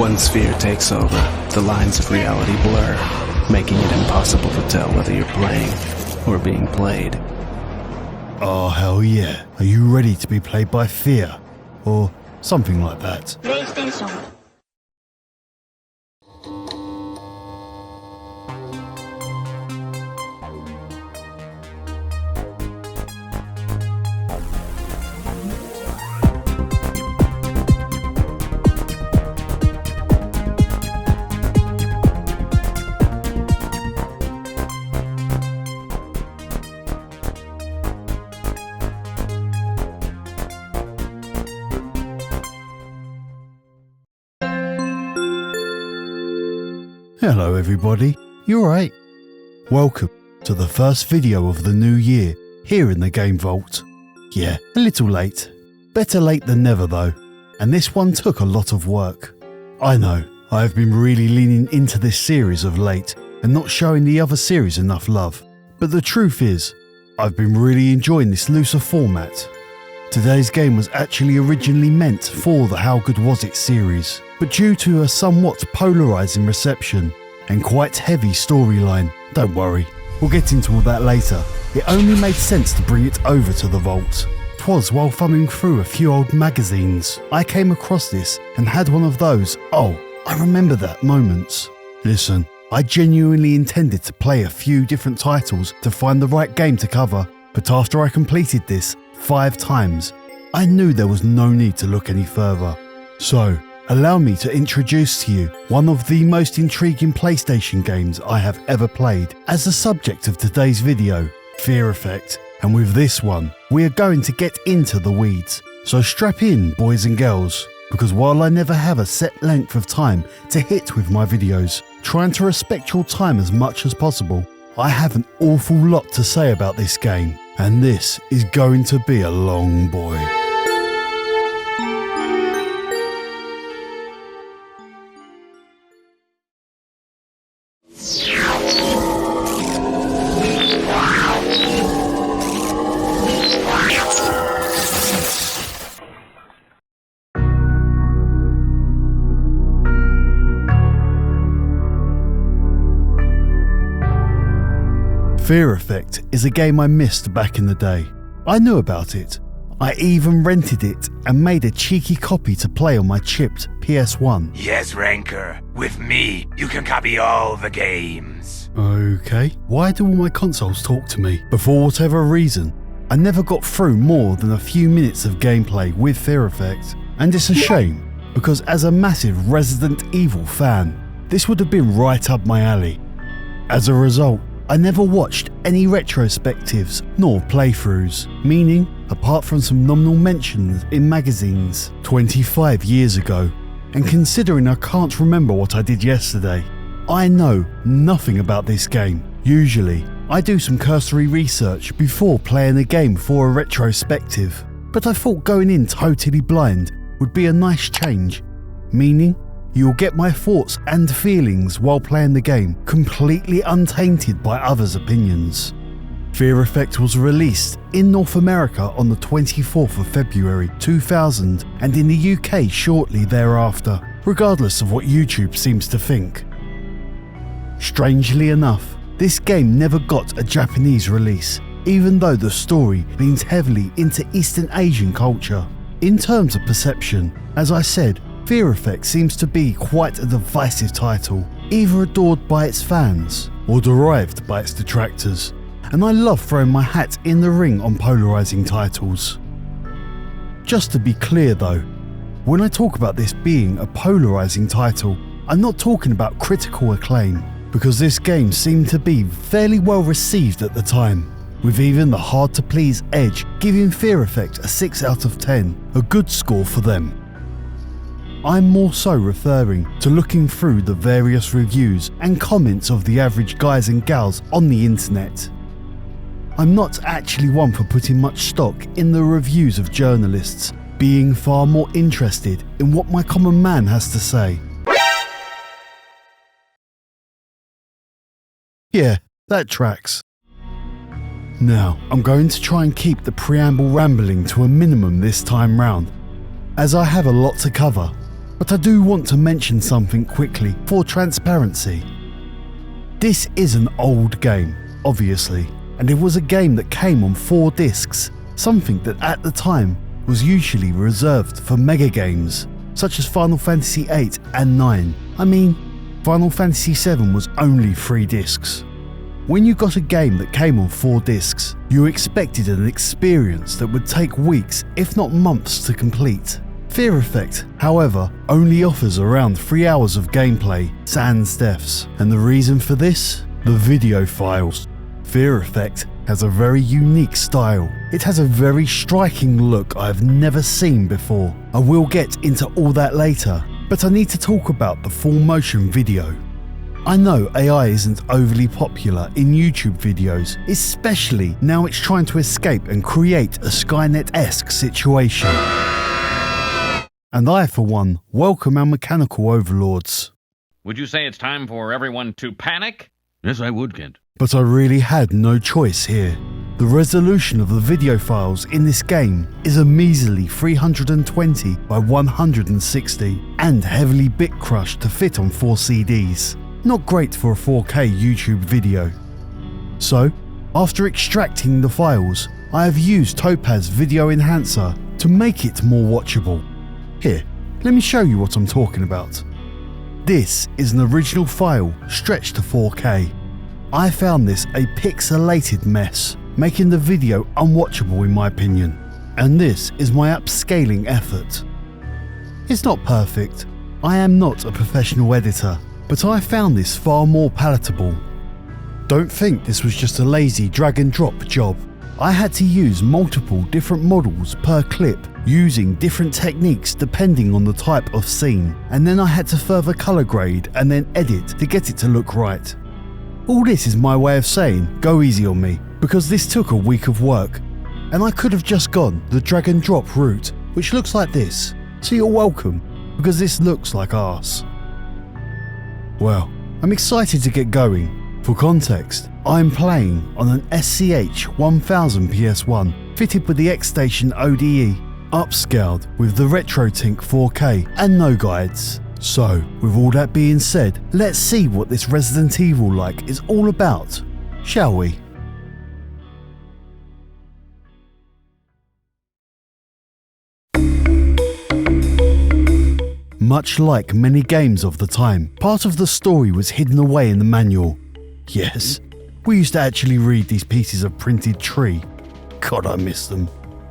One sphere takes over, the lines of reality blur, making it impossible to tell whether you're playing or being played. Oh, hell yeah. Are you ready to be played by fear? Or something like that? PlayStation. Hello everybody, you alright? Welcome to the first video of the new year here in the Game Vault. Yeah, a little late. Better late than never though, and this one took a lot of work. I know, I have been really leaning into this series of late and not showing the other series enough love, but the truth is, I've been really enjoying this looser format. Today's game was actually originally meant for the How Good Was It series, but due to a somewhat polarising reception and quite heavy storyline, don't worry, we'll get into all that later, it only made sense to bring it over to the vault. 'Twas while thumbing through a few old magazines, I came across this and had one of those, oh, I remember that moments. Listen, I genuinely intended to play a few different titles to find the right game to cover, but after I completed this 5 times, I knew there was no need to look any further. So, allow me to introduce to you one of the most intriguing PlayStation games I have ever played as the subject of today's video, Fear Effect. And with this one, we are going to get into the weeds. So strap in, boys and girls, because while I never have a set length of time to hit with my videos, trying to respect your time as much as possible, I have an awful lot to say about this game. And this is going to be a long boy. Fear Effect is a game I missed back in the day. I knew about it. I even rented it and made a cheeky copy to play on my chipped PS1. Yes, Wranker. With me, you can copy all the games. Okay. Why do all my consoles talk to me? But for whatever reason, I never got through more than a few minutes of gameplay with Fear Effect. And it's a shame, because as a massive Resident Evil fan, this would have been right up my alley. As a result, I never watched any retrospectives nor playthroughs, meaning, apart from some nominal mentions in magazines 25 years ago, and considering I can't remember what I did yesterday, I know nothing about this game. Usually, I do some cursory research before playing a game for a retrospective, but I thought going in totally blind would be a nice change, meaning you'll get my thoughts and feelings while playing the game completely untainted by others' opinions. Fear Effect was released in North America on the 24th of February 2000 and in the UK shortly thereafter, regardless of what YouTube seems to think. Strangely enough, this game never got a Japanese release, even though the story leans heavily into Eastern Asian culture. In terms of perception, as I said, Fear Effect seems to be quite a divisive title, either adored by its fans or derived by its detractors, and I love throwing my hat in the ring on polarising titles. Just to be clear though, when I talk about this being a polarising title, I'm not talking about critical acclaim, because this game seemed to be fairly well received at the time, with even the hard-to-please Edge giving Fear Effect a 6 out of 10, a good score for them. I'm more so referring to looking through the various reviews and comments of the average guys and gals on the internet. I'm not actually one for putting much stock in the reviews of journalists, being far more interested in what my common man has to say. Yeah, that tracks. Now, I'm going to try and keep the preamble rambling to a minimum this time round, as I have a lot to cover. but I do want to mention something quickly for transparency. This is an old game, obviously, and it was a game that came on 4 discs, something that at the time was usually reserved for mega games, such as Final Fantasy VIII and IX. I mean, Final Fantasy VII was only 3 discs. When you got a game that came on 4 discs, you expected an experience that would take weeks, if not months, to complete. Fear Effect, however, only offers around 3 hours of gameplay, sans deaths. And the reason for this? The video files. Fear Effect has a very unique style. It has a very striking look I've never seen before. I will get into all that later, but I need to talk about the full motion video. I know AI isn't overly popular in YouTube videos, especially now it's trying to escape and create a Skynet-esque situation. And I, for one, welcome our mechanical overlords. Would you say it's time for everyone to panic? Yes, I would, Kent. But I really had no choice here. The resolution of the video files in this game is a measly 320 by 160 and heavily bit crushed to fit on 4 CDs. Not great for a 4K YouTube video. So, after extracting the files, I have used Topaz Video Enhancer to make it more watchable. Here, let me show you what I'm talking about. This is an original file stretched to 4K. I found this a pixelated mess, making the video unwatchable in my opinion. And this is my upscaling effort. It's not perfect. I am not a professional editor, but I found this far more palatable. Don't think this was just a lazy drag and drop job. I had to use multiple different models per clip, using different techniques depending on the type of scene, and then I had to further color grade and then edit to get it to look right. All this is my way of saying go easy on me, because this took a week of work, and I could have just gone the drag and drop route, which looks like this, so you're welcome, because this looks like arse. Well, I'm excited to get going. For context, I'm playing on an SCH 1000 PS1 fitted with the X-Station ODE, upscaled with the RetroTink 4K and no guides. So, with all that being said, let's see what this Resident Evil-like is all about, shall we? Much like many games of the time, part of the story was hidden away in the manual. Yes, we used to actually read these pieces of printed tree. God, I miss them.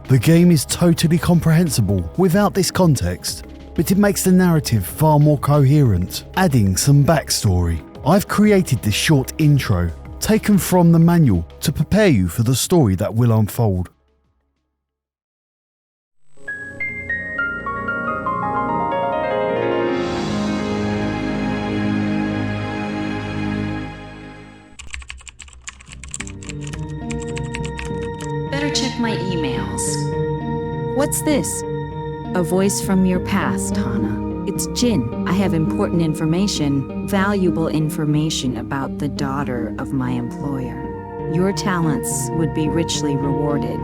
The game is totally comprehensible without this context, but it makes the narrative far more coherent, adding some backstory. I've created this short intro, taken from the manual to prepare you for the story that will unfold. Check my emails. What's this? A voice from your past, Hana. It's Jin. I have important information, valuable information about the daughter of my employer. Your talents would be richly rewarded,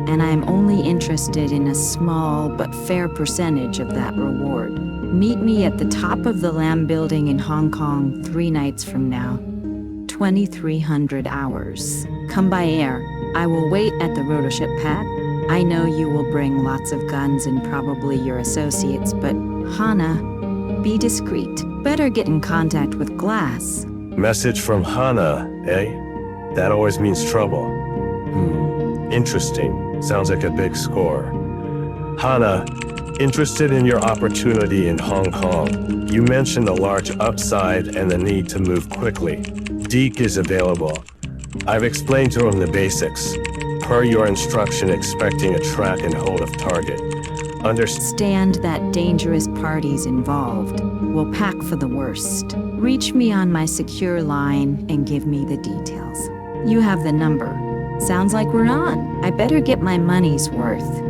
and I am only interested in a small but fair percentage of that reward. Meet me at the top of the Lam Building in Hong Kong 3 nights from now, 2300 hours. Come by air. I will wait at the rotorship pad. I know you will bring lots of guns and probably your associates, but Hana, be discreet. Better get in contact with Glas. Message from Hana, eh? That always means trouble. Interesting. Sounds like a big score. Hana, interested in your opportunity in Hong Kong. You mentioned a large upside and the need to move quickly. Deke is available. I've explained to him the basics. Per your instruction, expecting a track and hold of target. Understand that dangerous parties involved. We'll pack for the worst. Reach me on my secure line and give me the details. You have the number. Sounds like we're on. I better get my money's worth.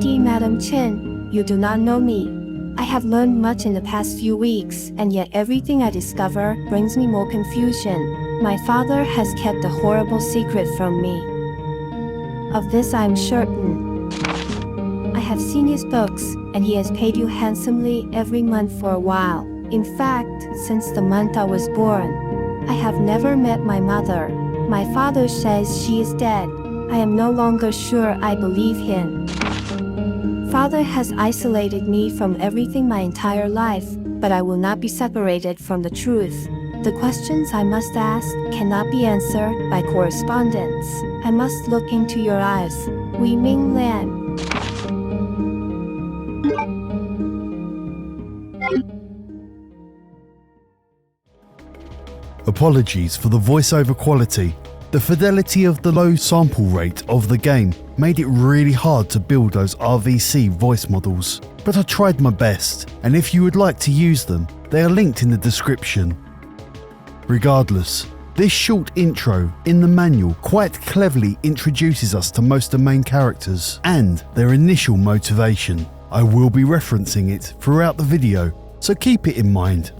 Dear Madam Chen, you do not know me. I have learned much in the past few weeks, and yet everything I discover brings me more confusion. My father has kept a horrible secret from me. Of this I am certain. have seen his books, and he has paid you handsomely every month for a while. In fact, since the month I was born. I have never met my mother. My father says she is dead. I am no longer sure I believe him. Father has isolated me from everything my entire life, but I will not be separated from the truth. The questions I must ask cannot be answered by correspondence. I must look into your eyes. Wei Ming Lan. Apologies for the voiceover quality. The fidelity of the low sample rate of the game made it really hard to build those RVC voice models, but I tried my best, and if you would like to use them, they are linked in the description. Regardless, this short intro in the manual quite cleverly introduces us to most of the main characters and their initial motivation. I will be referencing it throughout the video, so keep it in mind.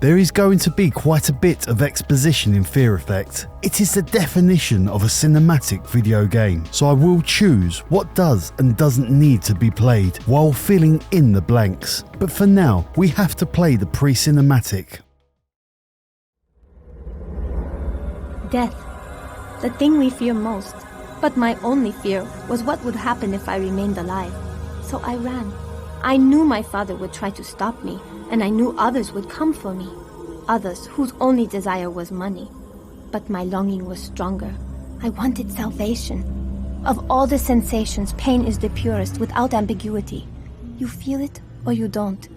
There is going to be quite a bit of exposition in Fear Effect. It is the definition of a cinematic video game, so I will choose what does and doesn't need to be played while filling in the blanks. But for now, we have to play the pre-cinematic. Death. The thing we fear most. But my only fear was what would happen if I remained alive. So I ran. I knew my father would try to stop me, and I knew others would come for me. Others whose only desire was money. But my longing was stronger. I wanted salvation. Of all the sensations, pain is the purest without ambiguity. You feel it or you don't.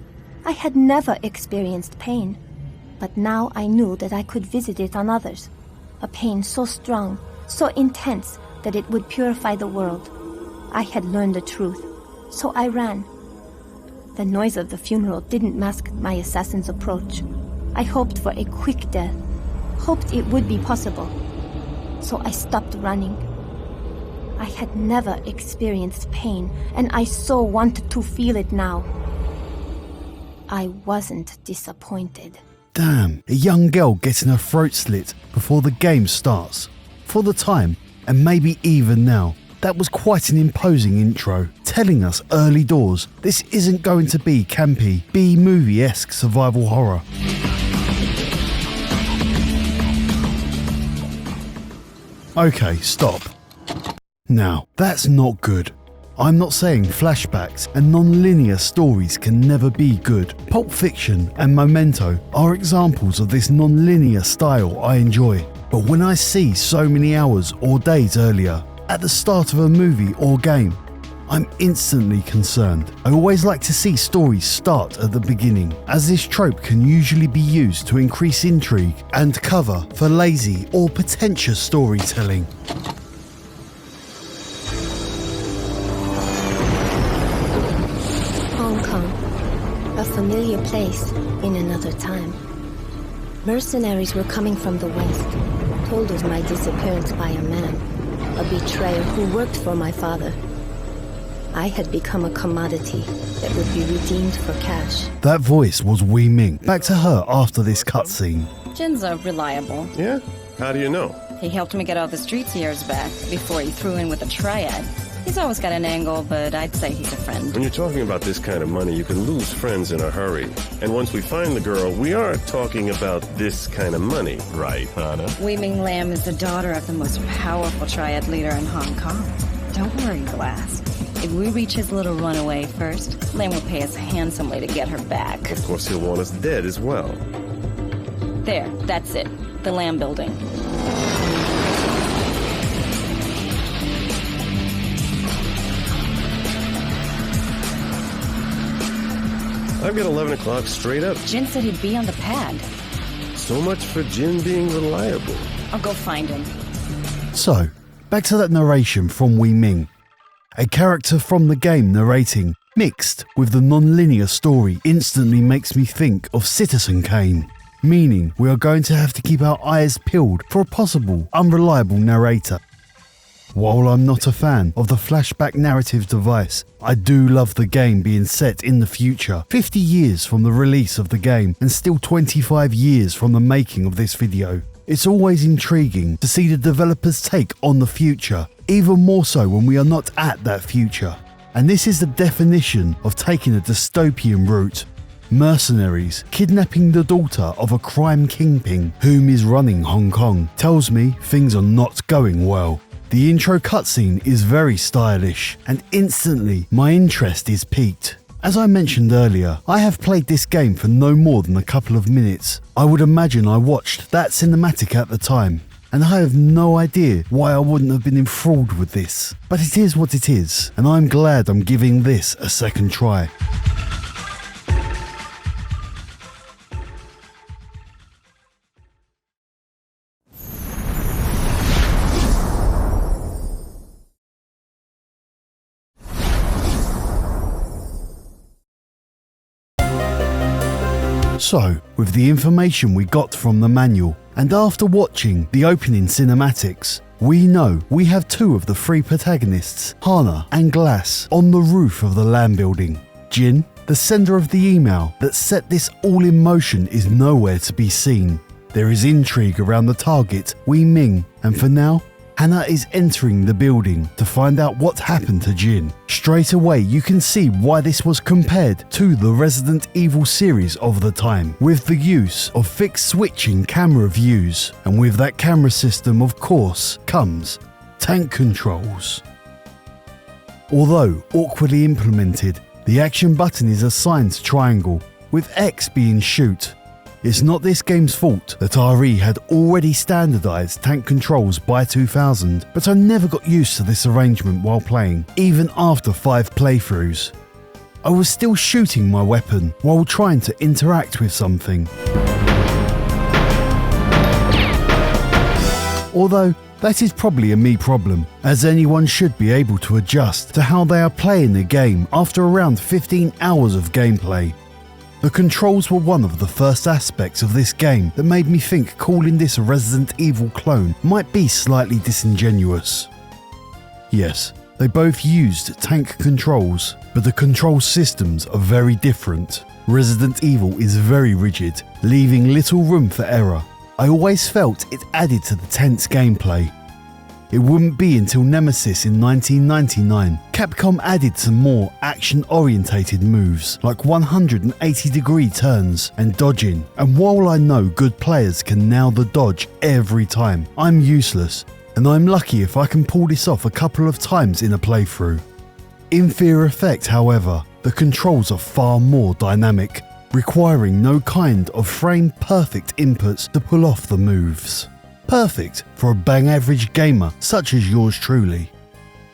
I had never experienced pain. But now I knew that I could visit it on others. A pain so strong, so intense, that it would purify the world. I had learned the truth, so I ran. The noise of the funeral didn't mask my assassin's approach. I hoped for a quick death, hoped it would be possible. So I stopped running. I had never experienced pain, and I so wanted to feel it now. I wasn't disappointed. Damn, a young girl getting her throat slit before the game starts. For the time, and maybe even now, that was quite an imposing intro, telling us early doors this isn't going to be campy, B-movie-esque survival horror. Okay, stop. Now, that's not good. I'm not saying flashbacks and non-linear stories can never be good. Pulp Fiction and Memento are examples of this non-linear style I enjoy. But when I see so many hours or days earlier, at the start of a movie or game, I'm instantly concerned. I always like to see stories start at the beginning, as this trope can usually be used to increase intrigue and cover for lazy or pretentious storytelling. Hong Kong, a familiar place in another time. Mercenaries were coming from the west, told of my disappearance by a man, a betrayer who worked for my father. I had become a commodity that would be redeemed for cash. That voice was Wei Ming. Back to her after this cutscene. Jin's reliable. Yeah? How do you know? He helped me get out the streets years back, before he threw in with a triad. He's always got an angle, but I'd say he's a friend. When you're talking about this kind of money, you can lose friends in a hurry. And once we find the girl, we are talking about this kind of money, right, Hana? Wei Ming Lam is the daughter of the most powerful triad leader in Hong Kong. Don't worry, Glas. If we reach his little runaway first, Lam will pay us handsomely to get her back. Of course, he'll want us dead as well. There, that's it. The Lam building. I've got 11 o'clock straight up. Jin said he'd be on the pad. So much for Jin being reliable. I'll go find him. So, back to that narration from Wei Ming. A character from the game narrating, mixed with the non-linear story, instantly makes me think of Citizen Kane, meaning we are going to have to keep our eyes peeled for a possible unreliable narrator. While I'm not a fan of the flashback narrative device, I do love the game being set in the future, 50 years from the release of the game and still 25 years from the making of this video. It's always intriguing to see the developers' take on the future, even more so when we are not at that future. And this is the definition of taking a dystopian route. Mercenaries kidnapping the daughter of a crime kingpin whom is running Hong Kong tells me things are not going well. The intro cutscene is very stylish, and instantly my interest is piqued. As I mentioned earlier, I have played this game for no more than a couple of minutes. I would imagine I watched that cinematic at the time, and I have no idea why I wouldn't have been enthralled with this. But it is what it is, and I'm glad I'm giving this a second try. So, with the information we got from the manual, and after watching the opening cinematics, we know we have two of the three protagonists, Hana and Glas, on the roof of the land building. Jin, the sender of the email that set this all in motion, is nowhere to be seen. There is intrigue around the target, Wei Ming, and for now, Hana is entering the building to find out what happened to Jin. Straight away you can see why this was compared to the Resident Evil series of the time, with the use of fixed switching camera views, and with that camera system of course comes tank controls. Although awkwardly implemented, the action button is assigned to triangle, with X being shoot. It's not this game's fault that RE had already standardised tank controls by 2000, but I never got used to this arrangement while playing, even after 5 playthroughs. I was still shooting my weapon while trying to interact with something. Although, that is probably a me problem, as anyone should be able to adjust to how they are playing the game after around 15 hours of gameplay. The controls were one of the first aspects of this game that made me think calling this a Resident Evil clone might be slightly disingenuous. Yes, they both used tank controls, but the control systems are very different. Resident Evil is very rigid, leaving little room for error. I always felt it added to the tense gameplay. It wouldn't be until Nemesis in 1999, Capcom added some more action-orientated moves like 180-degree turns and dodging, and while I know good players can nail the dodge every time, I'm useless, and I'm lucky if I can pull this off a couple of times in a playthrough. In Fear Effect, however, the controls are far more dynamic, requiring no kind of frame-perfect inputs to pull off the moves. Perfect for a bang-average gamer such as yours truly.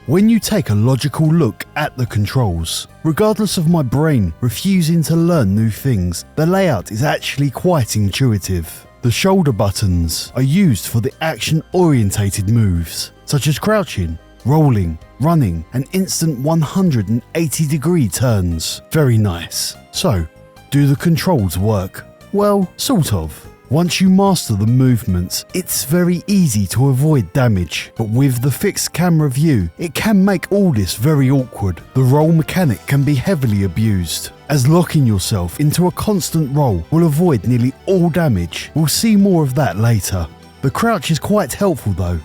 When you take a logical look at the controls, regardless of my brain refusing to learn new things, the layout is actually quite intuitive. The shoulder buttons are used for the action-orientated moves, such as crouching, rolling, running, and instant 180-degree turns. Very nice. So, do the controls work? Well, sort of. Once you master the movements, it's very easy to avoid damage, but with the fixed camera view, it can make all this very awkward. The roll mechanic can be heavily abused, as locking yourself into a constant roll will avoid nearly all damage. We'll see more of that later. The crouch is quite helpful though.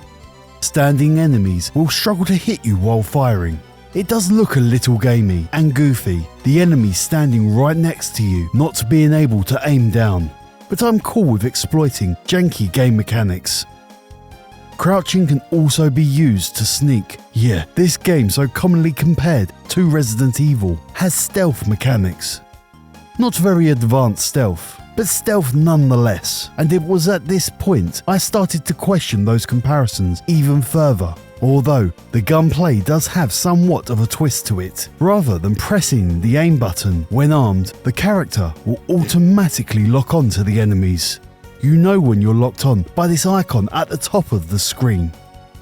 Standing enemies will struggle to hit you while firing. It does look a little gamey and goofy, the enemies standing right next to you not being able to aim down. But I'm cool with exploiting janky game mechanics. Crouching can also be used to sneak. Yeah, this game, so commonly compared to Resident Evil, has stealth mechanics. Not very advanced stealth, but stealth nonetheless. And it was at this point I started to question those comparisons even further. Although the gunplay does have somewhat of a twist to it. Rather than pressing the aim button when armed, the character will automatically lock on to the enemies. You know when you're locked on by this icon at the top of the screen,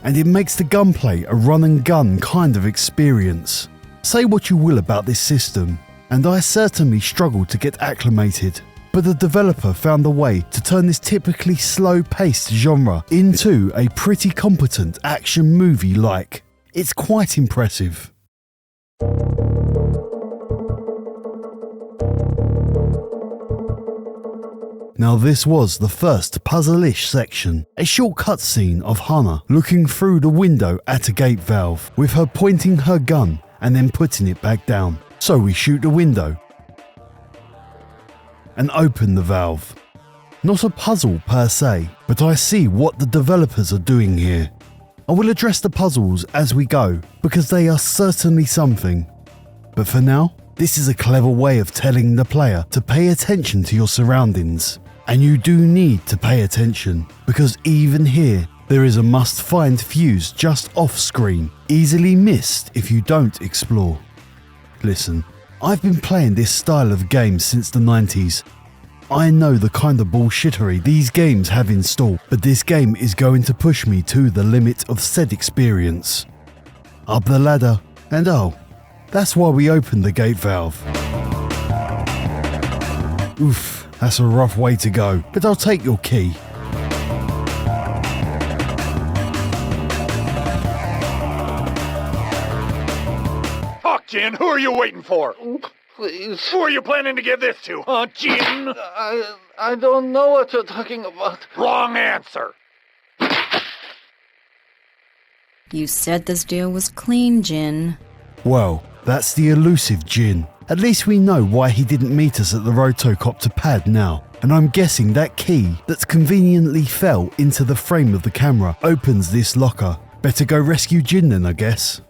and it makes the gunplay a run and gun kind of experience. Say what you will about this system, and I certainly struggled to get acclimated. But the developer found a way to turn this typically slow-paced genre into a pretty competent action movie-like. It's quite impressive. Now this was the first puzzle-ish section, a short cutscene of Hana looking through the window at a gate valve, with her pointing her gun and then putting it back down. So we shoot the window and open the valve. Not a puzzle per se, but I see what the developers are doing here. I will address the puzzles as we go, because they are certainly something. But for now, this is a clever way of telling the player to pay attention to your surroundings. And you do need to pay attention, because even here, there is a must-find fuse just off screen, easily missed if you don't explore. Listen, I've been playing this style of game since the 90s. I know the kind of bullshittery these games have in store, but this game is going to push me to the limit of said experience. Up the ladder, and oh, that's why we opened the gate valve. Oof, that's a rough way to go, but I'll take your key. Fuck, Jin, who are you waiting for? Please. Who are you planning to give this to, huh, Jin? I don't know what you're talking about. Wrong answer. You said this deal was clean, Jin. Well, that's the elusive Jin. At least we know why he didn't meet us at the rotocopter pad now. And I'm guessing that key that conveniently fell into the frame of the camera opens this locker. Better go rescue Jin then, I guess.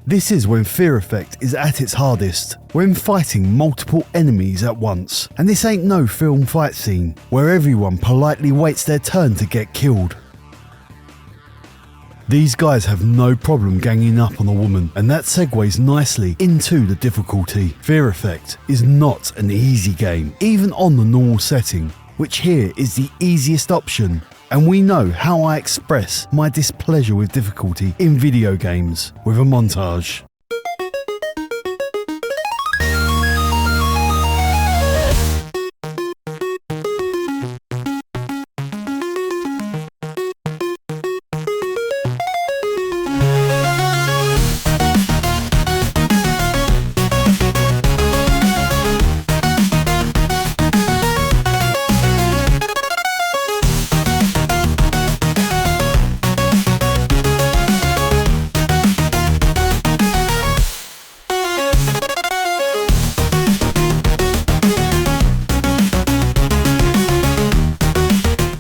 This is when Fear Effect is at its hardest, when fighting multiple enemies at once. And this ain't no film fight scene, where everyone politely waits their turn to get killed. These guys have no problem ganging up on a woman, and that segues nicely into the difficulty. Fear Effect is not an easy game, even on the normal setting, which here is the easiest option. And we know how I express my displeasure with difficulty in video games, with a montage.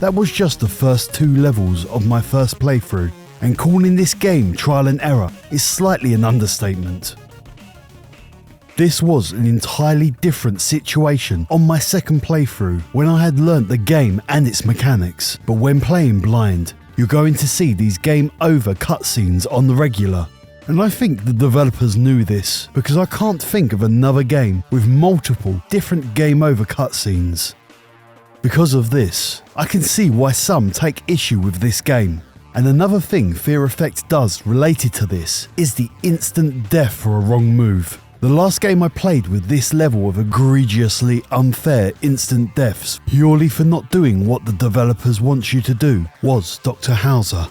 That was just the first 2 levels of my first playthrough, and calling this game trial and error is slightly an understatement. This was an entirely different situation on my second playthrough when I had learnt the game and its mechanics, but when playing blind, you're going to see these game over cutscenes on the regular. And I think the developers knew this, because I can't think of another game with multiple different game over cutscenes. Because of this, I can see why some take issue with this game. And another thing Fear Effect does related to this is the instant death for a wrong move. The last game I played with this level of egregiously unfair instant deaths purely for not doing what the developers want you to do was Dr. Hauser.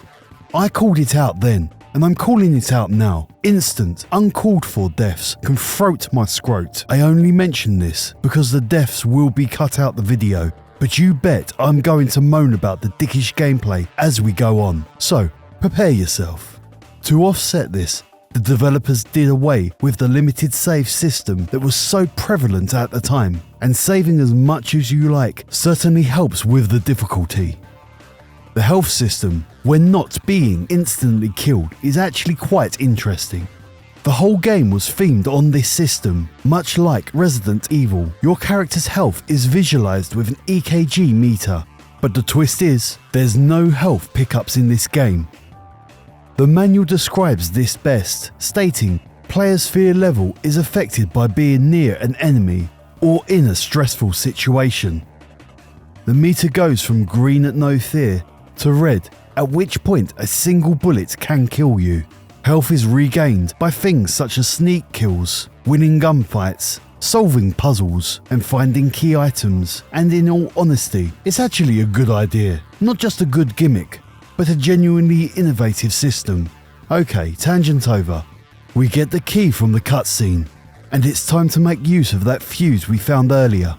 I called it out then, and I'm calling it out now. Instant, uncalled for deaths can throat my scrot. I only mention this because the deaths will be cut out the video. But you bet I'm going to moan about the dickish gameplay as we go on, so prepare yourself. To offset this, the developers did away with the limited save system that was so prevalent at the time, and saving as much as you like certainly helps with the difficulty. The health system, when not being instantly killed, is actually quite interesting. The whole game was themed on this system. Much like Resident Evil, your character's health is visualized with an EKG meter, but the twist is, there's no health pickups in this game. The manual describes this best, stating, players' fear level is affected by being near an enemy or in a stressful situation. The meter goes from green at no fear to red, at which point a single bullet can kill you. Health is regained by things such as sneak kills, winning gunfights, solving puzzles, and finding key items. And in all honesty, it's actually a good idea. Not just a good gimmick, but a genuinely innovative system. Okay, tangent over. We get the key from the cutscene, and it's time to make use of that fuse we found earlier.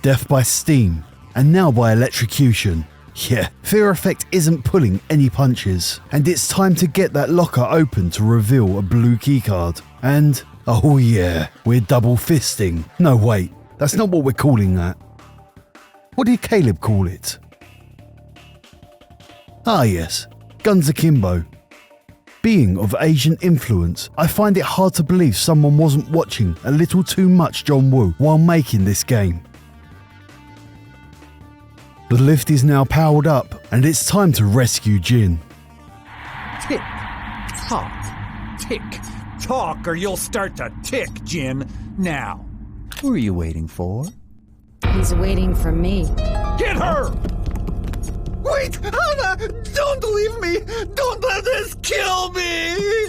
Death by steam, and now by electrocution. Yeah, Fear Effect isn't pulling any punches, and it's time to get that locker open to reveal a blue keycard. And, oh yeah, we're double fisting. No wait, that's not what we're calling that. What did Caleb call it? Ah yes, guns akimbo. Being of Asian influence, I find it hard to believe someone wasn't watching a little too much John Woo while making this game. The lift is now powered up, and it's time to rescue Jin. Tick, tock, tick, tock, or you'll start to tick, Jin. Now. Who are you waiting for? He's waiting for me. Get her! Wait, Hana! Don't leave me! Don't let this kill me!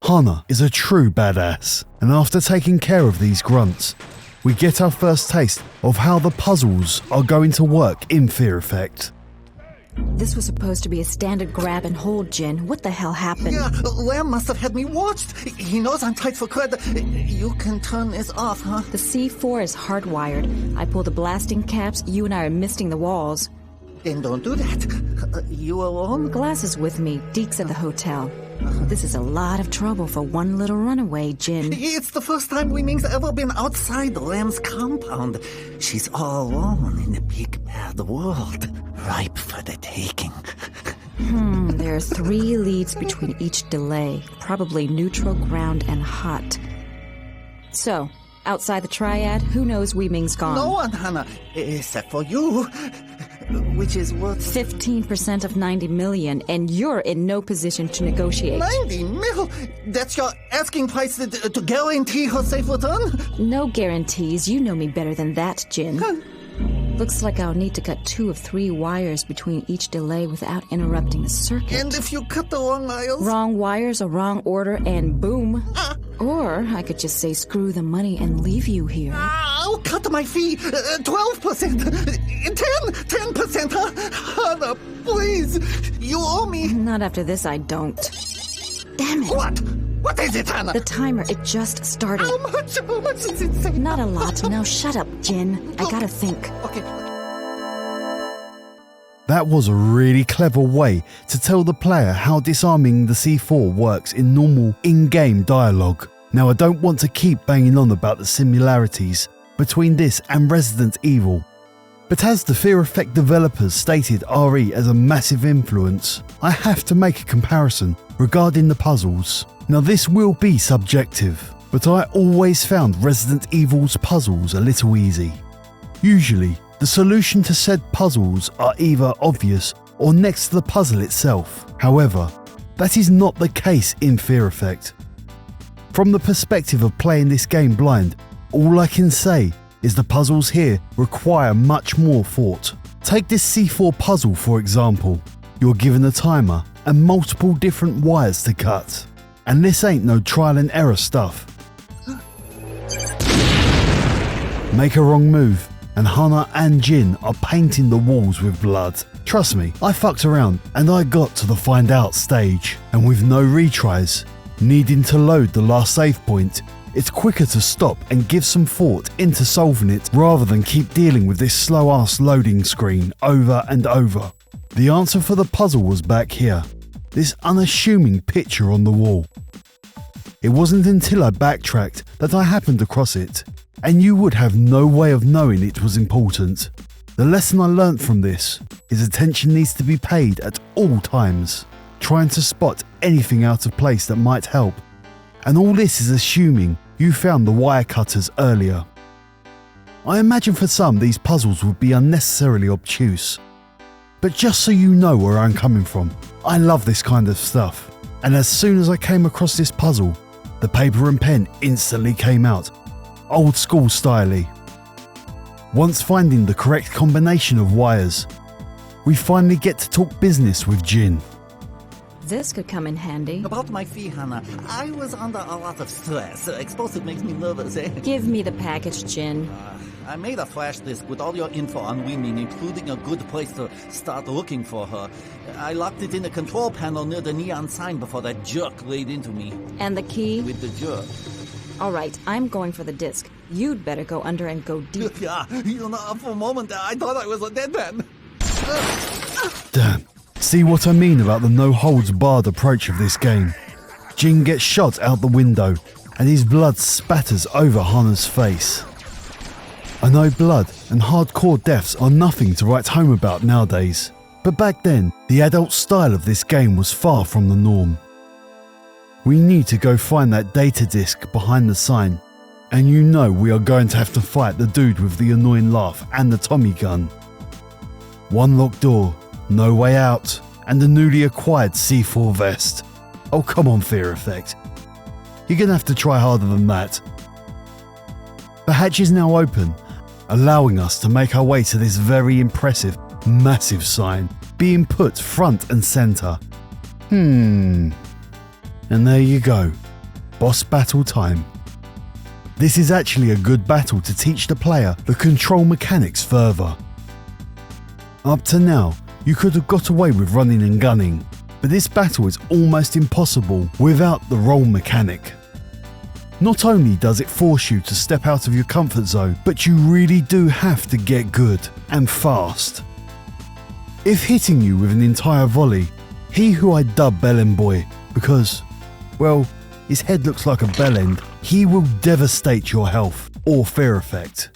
Hana is a true badass, and after taking care of these grunts, we get our first taste of how the puzzles are going to work in Fear Effect. This was supposed to be a standard grab and hold, Jin. What the hell happened? Yeah, Lamb must have had me watched. He knows I'm tight for credit. You can turn this off, huh? The C4 is hardwired. I pull the blasting caps, you and I are misting the walls. Then don't do that. You alone? Glas is with me. Deke's at the hotel. This is a lot of trouble for one little runaway, Jin. It's the first time Wei Ming's ever been outside Lamb's compound. She's all alone in the big bad world, ripe for the taking. There are 3 leads between each delay, probably neutral, ground, and hot. So, outside the triad, who knows Wei Ming's gone? No one, Hana, except for you, which is worth 15% of 90 million, and you're in no position to negotiate. 90 mil? That's your asking price to guarantee her safe return? No guarantees. You know me better than that, Jin. Looks like I'll need to cut 2 of 3 wires between each delay without interrupting the circuit. And if you cut the wrong wires? Wrong wires, a wrong order, and boom. Or I could just say screw the money and leave you here. I'll cut my fee. 12%. 10%, huh? Hana, please. You owe me. Not after this, I don't. Damn it. What? What is it, Hana? The timer, it just started. How much is it saying? Not a lot. Now shut up, Jin. I gotta think. Okay. That was a really clever way to tell the player how disarming the C4 works in normal in-game dialogue. Now I don't want to keep banging on about the similarities between this and Resident Evil, but as the Fear Effect developers stated RE as a massive influence, I have to make a comparison regarding the puzzles. Now this will be subjective, but I always found Resident Evil's puzzles a little easy. Usually, the solution to said puzzles are either obvious or next to the puzzle itself. However, that is not the case in Fear Effect. From the perspective of playing this game blind, all I can say is the puzzles here require much more thought. Take this C4 puzzle for example. You're given a timer and multiple different wires to cut. And this ain't no trial and error stuff. Make a wrong move, and Hana and Jin are painting the walls with blood. Trust me, I fucked around and I got to the find out stage, and with no retries, needing to load the last save point, it's quicker to stop and give some thought into solving it rather than keep dealing with this slow ass loading screen over and over. The answer for the puzzle was back here, this unassuming picture on the wall. It wasn't until I backtracked that I happened across it, and you would have no way of knowing it was important. The lesson I learnt from this is attention needs to be paid at all times, trying to spot anything out of place that might help. And all this is assuming you found the wire cutters earlier. I imagine for some these puzzles would be unnecessarily obtuse. But just so you know where I'm coming from, I love this kind of stuff. And as soon as I came across this puzzle, the paper and pen instantly came out, old school styly. Once finding the correct combination of wires, we finally get to talk business with Jin. This could come in handy. About my fee, Hana, I was under a lot of stress. Explosive makes me nervous, eh? Give me the package, Jin. I made a flash disk with all your info on Wei Ming, including a good place to start looking for her. I locked it in the control panel near the neon sign before that jerk laid into me. And the key? With the jerk. All right, I'm going for the disc. You'd better go under and go deep. Yeah, for a moment I thought I was a dead man. Damn. See what I mean about the no-holds-barred approach of this game? Jin gets shot out the window, and his blood spatters over Hana's face. I know blood and hardcore deaths are nothing to write home about nowadays, but back then, the adult style of this game was far from the norm. We need to go find that data disc behind the sign, and you know we are going to have to fight the dude with the annoying laugh and the Tommy gun. One locked door, no way out, and the newly acquired C4 vest. Oh come on, Fear Effect. You're gonna have to try harder than that. The hatch is now open, allowing us to make our way to this very impressive, massive sign, being put front and center. And there you go. Boss battle time. This is actually a good battle to teach the player the control mechanics further. Up to now, you could have got away with running and gunning, but this battle is almost impossible without the roll mechanic. Not only does it force you to step out of your comfort zone, but you really do have to get good and fast. If hitting you with an entire volley, he who I dub Bellend Boy because, well, his head looks like a bellend, he will devastate your health or Fear Effect.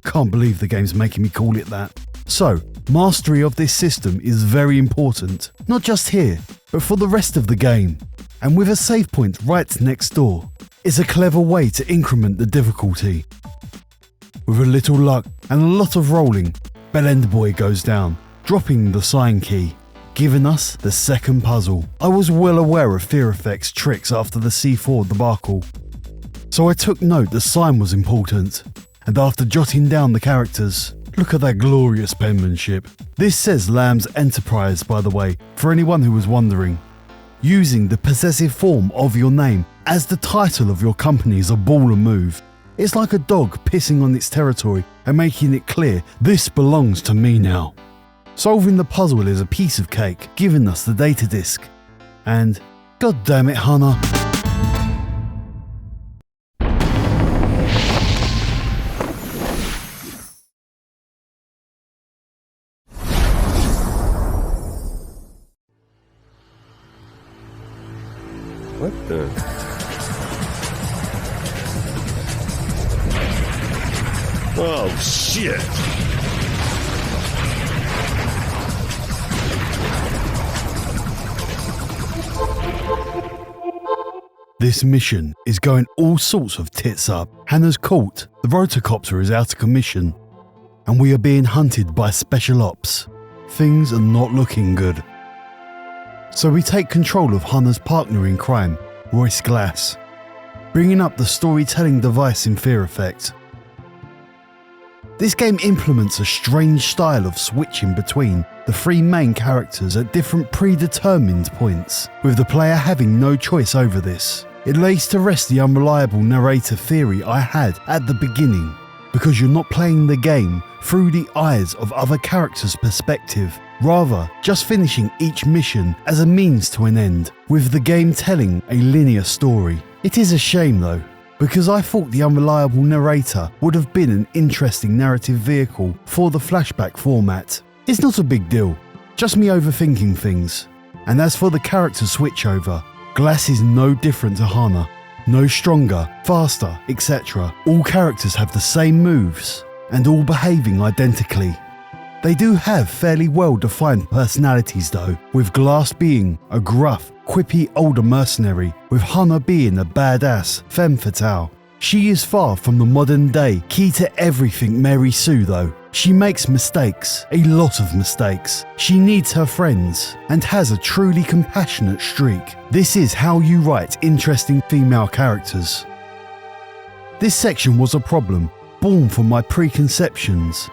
Can't believe the game's making me call it that. So, mastery of this system is very important, not just here, but for the rest of the game. And with a save point right next door, it's a clever way to increment the difficulty. With a little luck and a lot of rolling, Bellend Boy goes down, dropping the sign key, giving us the second puzzle. I was well aware of Fear Effect's tricks after the C4 debacle, so I took note the sign was important, and after jotting down the characters, look at that glorious penmanship. This says Lamb's Enterprise, by the way, for anyone who was wondering. Using the possessive form of your name as the title of your company is a baller move. It's like a dog pissing on its territory and making it clear, this belongs to me now. Solving the puzzle is a piece of cake, giving us the data disc. And, god damn it, Hana. What the? Oh, shit! This mission is going all sorts of tits up. Hannah's caught, the rotocopter is out of commission, and we are being hunted by special ops. Things are not looking good. So we take control of Hannah's partner in crime, Royce Glas, bringing up the storytelling device in Fear Effect. This game implements a strange style of switching between the three main characters at different predetermined points, with the player having no choice over this. It lays to rest the unreliable narrator theory I had at the beginning, because you're not playing the game through the eyes of other characters' perspective, rather just finishing each mission as a means to an end, with the game telling a linear story. It is a shame though, because I thought the unreliable narrator would have been an interesting narrative vehicle for the flashback format. It's not a big deal, just me overthinking things. And as for the character switchover, Glas is no different to Hana. No stronger, faster, etc. All characters have the same moves, and all behaving identically. They do have fairly well-defined personalities though, with Glas being a gruff, quippy older mercenary, with Hana being a badass femme fatale. She is far from the modern day key to everything Mary Sue though. She makes mistakes, a lot of mistakes. She needs her friends, and has a truly compassionate streak. This is how you write interesting female characters. This section was a problem, born from my preconceptions.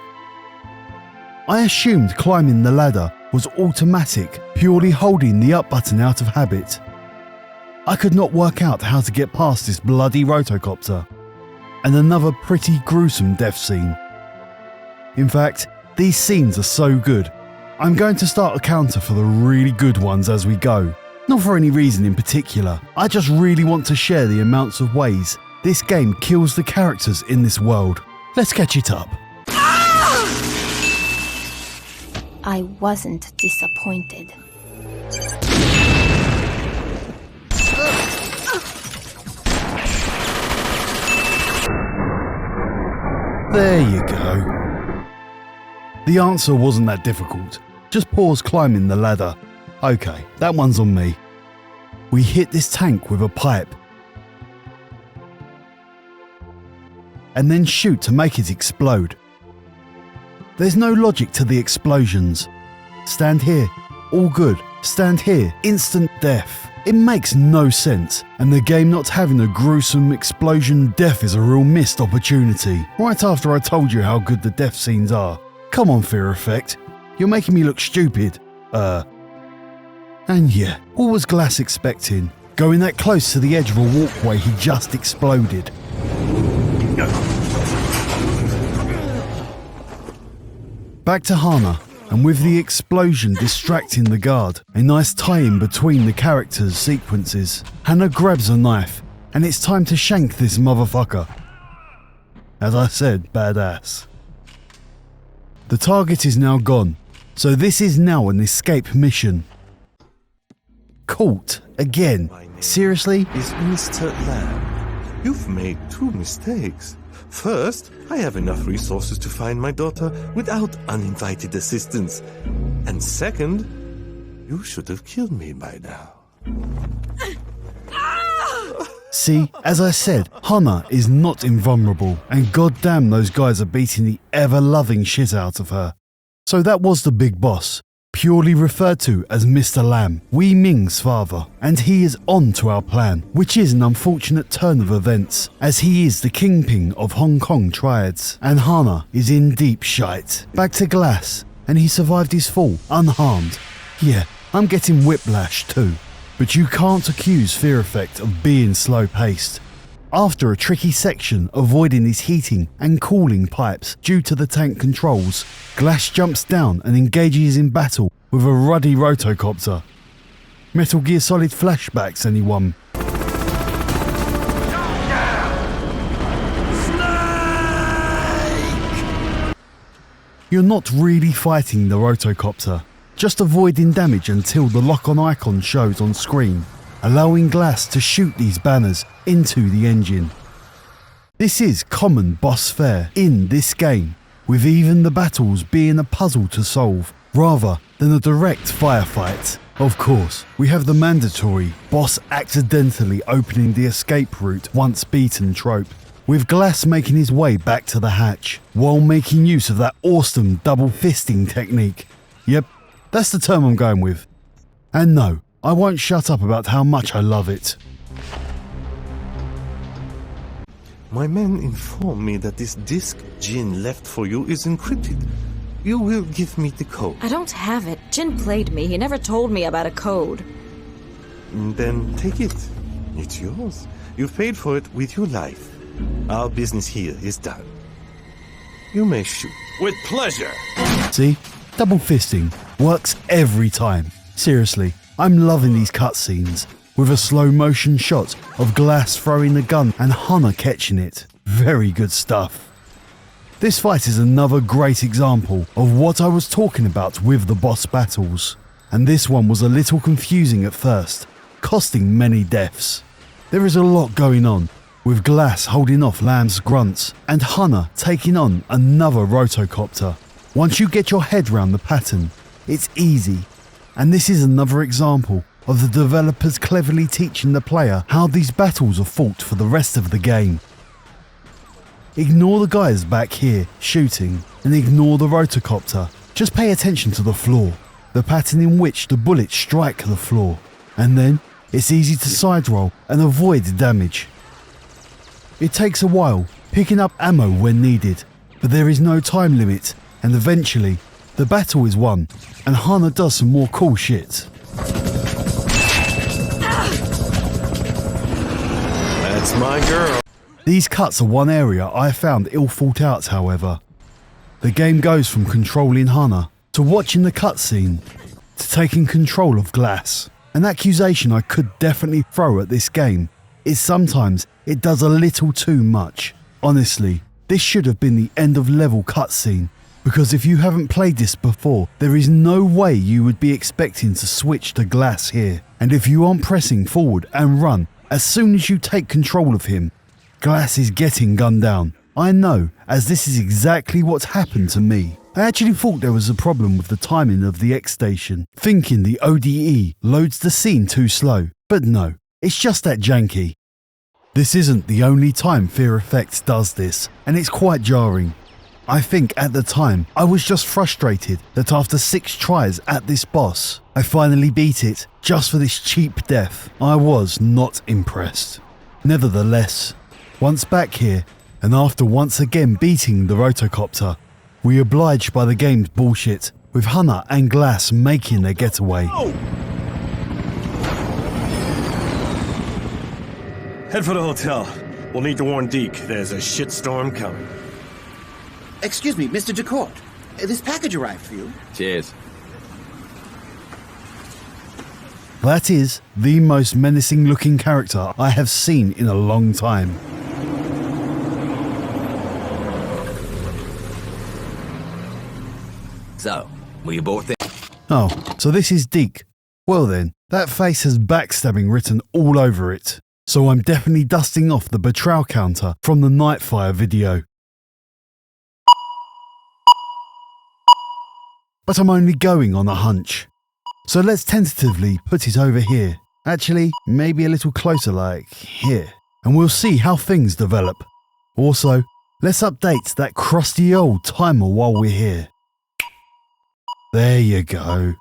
I assumed climbing the ladder was automatic, purely holding the up button out of habit. I could not work out how to get past this bloody rotocopter, and another pretty gruesome death scene. In fact, these scenes are so good, I'm going to start a counter for the really good ones as we go. Not for any reason in particular, I just really want to share the amounts of ways this game kills the characters in this world. Let's catch it up. I wasn't disappointed. There you go. The answer wasn't that difficult. Just pause climbing the ladder. Okay, that one's on me. We hit this tank with a pipe. And then shoot to make it explode. There's no logic to the explosions. Stand here, all good. Stand here, instant death. It makes no sense, and the game not having a gruesome explosion death is a real missed opportunity. Right after I told you how good the death scenes are. Come on, Fear Effect. You're making me look stupid. And yeah, what was Glas expecting? Going that close to the edge of a walkway he just exploded. Back to Hana, and with the explosion distracting the guard, a nice tie-in between the characters' sequences, Hana grabs a knife, and it's time to shank this motherfucker. As I said, badass. The target is now gone, so this is now an escape mission. Caught again. Seriously? Is Mr. Lamb. You've made 2 mistakes. First, I have enough resources to find my daughter without uninvited assistance. And second, you should have killed me by now. See, as I said, Hana is not invulnerable, and goddamn those guys are beating the ever-loving shit out of her. So that was the big boss, purely referred to as Mr. Lamb, Wei Ming's father, and he is on to our plan, which is an unfortunate turn of events, as he is the kingpin of Hong Kong triads, and Hana is in deep shite. Back to Glas, and he survived his fall unharmed. Yeah, I'm getting whiplash too, but you can't accuse Fear Effect of being slow-paced. After a tricky section avoiding his heating and cooling pipes due to the tank controls, Glas jumps down and engages in battle with a ruddy rotocopter. Metal Gear Solid flashbacks, anyone? You're not really fighting the rotocopter, just avoiding damage until the lock-on icon shows on screen, allowing Glas to shoot these banners into the engine. This is common boss fare in this game, with even the battles being a puzzle to solve, rather than a direct firefight. Of course, we have the mandatory boss accidentally opening the escape route once beaten trope, with Glas making his way back to the hatch, while making use of that awesome double fisting technique. Yep, that's the term I'm going with. And no, I won't shut up about how much I love it. My men inform me that this disk Jin left for you is encrypted. You will give me the code. I don't have it. Jin played me. He never told me about a code. Then take it. It's yours. You've paid for it with your life. Our business here is done. You may shoot. With pleasure. See? Double fisting works every time. Seriously, I'm loving these cutscenes, with a slow motion shot of Glas throwing the gun and Hana catching it. Very good stuff. This fight is another great example of what I was talking about with the boss battles, and this one was a little confusing at first, costing many deaths. There is a lot going on, with Glas holding off Lamb's grunts and Hana taking on another rotocopter. Once you get your head round the pattern, it's easy, and this is another example of the developers cleverly teaching the player how these battles are fought for the rest of the game. Ignore the guys back here shooting and ignore the rotocopter. Just pay attention to the floor, the pattern in which the bullets strike the floor, and then it's easy to side roll and avoid damage. It takes a while, picking up ammo when needed, but there is no time limit, and eventually the battle is won and Hana does some more cool shit. That's my girl. These cuts are one area I found ill thought out, however. The game goes from controlling Hana to watching the cutscene to taking control of Glas, an accusation I could definitely throw at this game, is sometimes it does a little too much. Honestly, this should have been the end of level cutscene, because if you haven't played this before, there is no way you would be expecting to switch to Glas here. And if you aren't pressing forward and run as soon as you take control of him, Glas is getting gunned down. I know, as this is exactly what's happened to me. I actually thought there was a problem with the timing of the X station, thinking the ODE loads the scene too slow, but no, it's just that janky. This isn't the only time Fear Effects does this, and it's quite jarring. I think at the time, I was just frustrated that after 6 tries at this boss, I finally beat it just for this cheap death. I was not impressed. Nevertheless, once back here, and after once again beating the rotocopter, we obliged by the game's bullshit, with Hannah and Glas making their getaway. Head for the hotel. We'll need to warn Deke. There's a shitstorm coming. Excuse me, Mr. DeCourt. This package arrived for you. Cheers. That is the most menacing looking character I have seen in a long time. So, were you both there? Oh, so this is Deke. Well then, that face has backstabbing written all over it. So I'm definitely dusting off the betrayal counter from the Nightfire video. But I'm only going on a hunch. So let's tentatively put it over here. Actually, maybe a little closer like here. And we'll see how things develop. Also, let's update that crusty old timer while we're here. There you go.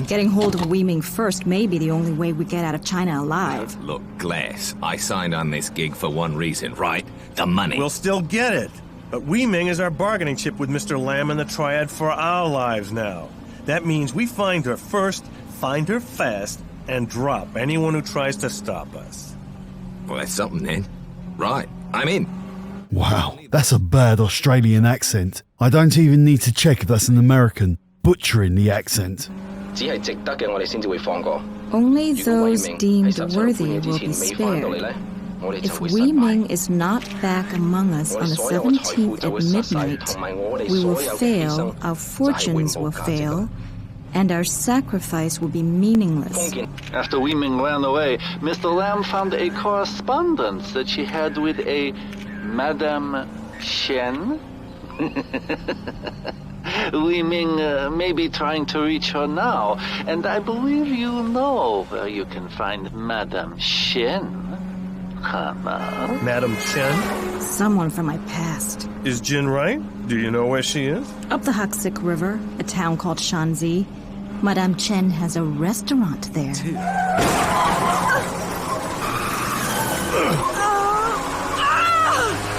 Getting hold of Wei Ming first may be the only way we get out of China alive. Look, Glas, I signed on this gig for one reason, right? The money. We'll still get it. But Wei Ming is our bargaining chip with Mr. Lamb and the Triad for our lives now. That means we find her first, find her fast, and drop anyone who tries to stop us. Well, that's something then. Right, I'm in. Wow, that's a bad Australian accent. I don't even need to check if that's an American, butchering the accent. Only those deemed worthy will be spared. If Wei Ming is not back among us on the 17th at midnight, we will fail, our fortunes will fail, and our sacrifice will be meaningless. After Wei Ming ran away, Mr. Lamb found a correspondence that she had with a Madame Chen. Wei Ming may be trying to reach her now, and I believe you know where you can find Madame Chen. Hannah? Madame Chen? Someone from my past. Is Jin right? Do you know where she is? Up the Huxic River, a town called Shanxi. Madame Chen has a restaurant there.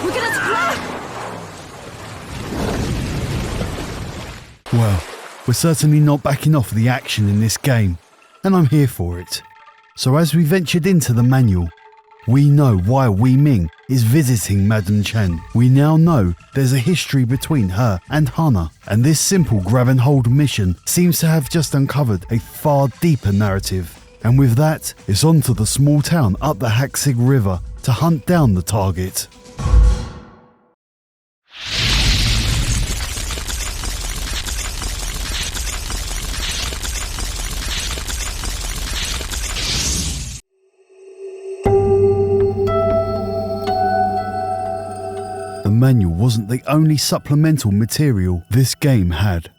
We're gonna split! Well, we're certainly not backing off the action in this game, and I'm here for it. So as we ventured into the manual, we know why Wei Ming is visiting Madame Chen. We now know there's a history between her and Hannah, and this simple grab and hold mission seems to have just uncovered a far deeper narrative. And with that, it's on to the small town up the Huxic River to hunt down the target. The manual wasn't the only supplemental material this game had.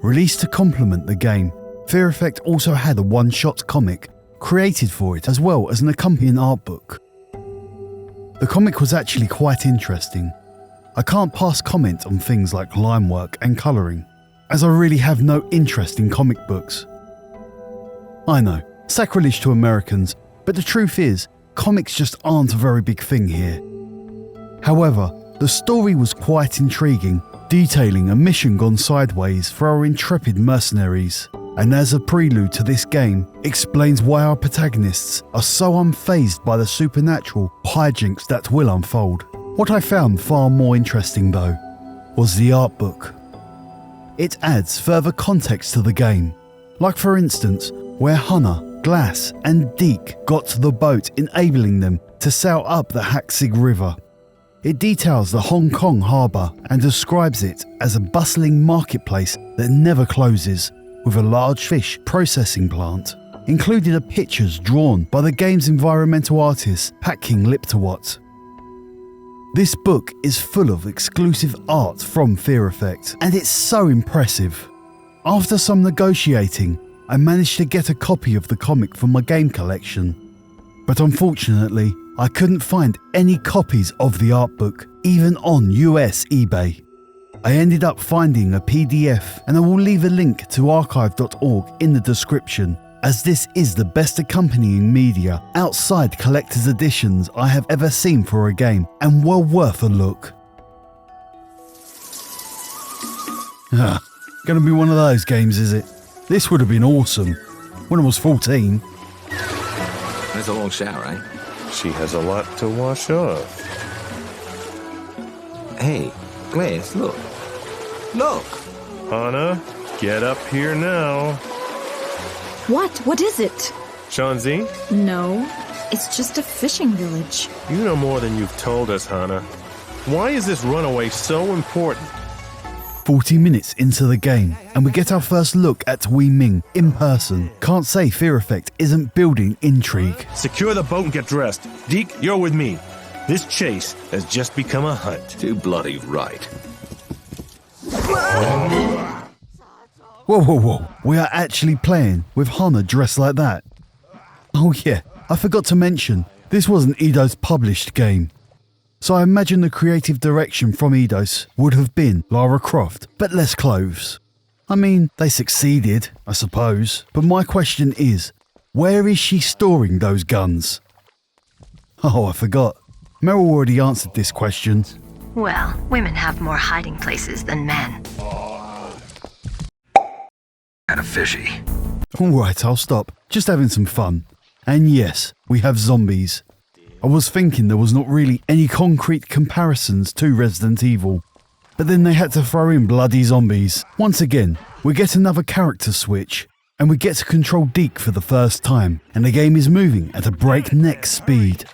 Released to complement the game, Fear Effect also had a one-shot comic created for it, as well as an accompanying art book. The comic was actually quite interesting. I can't pass comment on things like line work and colouring, as I really have no interest in comic books. I know, sacrilege to Americans, but the truth is, comics just aren't a very big thing here. However, the story was quite intriguing, detailing a mission gone sideways for our intrepid mercenaries, and as a prelude to this game, explains why our protagonists are so unfazed by the supernatural hijinks that will unfold. What I found far more interesting though, was the art book. It adds further context to the game, like for instance, where Hannah, Glas and Deke got to the boat, enabling them to sail up the Haksig River. It details the Hong Kong harbour and describes it as a bustling marketplace that never closes, with a large fish processing plant. Included are pictures drawn by the game's environmental artist Patking Liptowat. This book is full of exclusive art from Fear Effect, and it's so impressive. After some negotiating, I managed to get a copy of the comic for my game collection. But unfortunately, I couldn't find any copies of the art book, even on US eBay. I ended up finding a PDF, and I will leave a link to archive.org in the description, as this is the best accompanying media outside collector's editions I have ever seen for a game, and well worth a look. Gonna be one of those games, is it? This would have been awesome when I was 14. That's a long shower, eh? She has a lot to wash off. Hey, Glas, look. Look! Hana, get up here now. What? What is it? Shanzi? No, it's just a fishing village. You know more than you've told us, Hana. Why is this runaway so important? 40 minutes into the game, and we get our first look at Wei Ming in person. Can't say Fear Effect isn't building intrigue. Secure the boat and get dressed. Deke, you're with me. This chase has just become a hunt. Too bloody right. Whoa. We are actually playing with Hana dressed like that. Oh yeah, I forgot to mention, this wasn't Eidos' published game. So I imagine the creative direction from Eidos would have been Lara Croft, but less clothes. I mean, they succeeded, I suppose. But my question is, where is she storing those guns? Oh, I forgot. Meryl already answered this question. Well, women have more hiding places than men. Kind of fishy. Alright, I'll stop. Just having some fun. And yes, we have zombies. I was thinking there was not really any concrete comparisons to Resident Evil. But then they had to throw in bloody zombies. Once again, we get another character switch, and we get to control Deke for the first time, and the game is moving at a breakneck speed.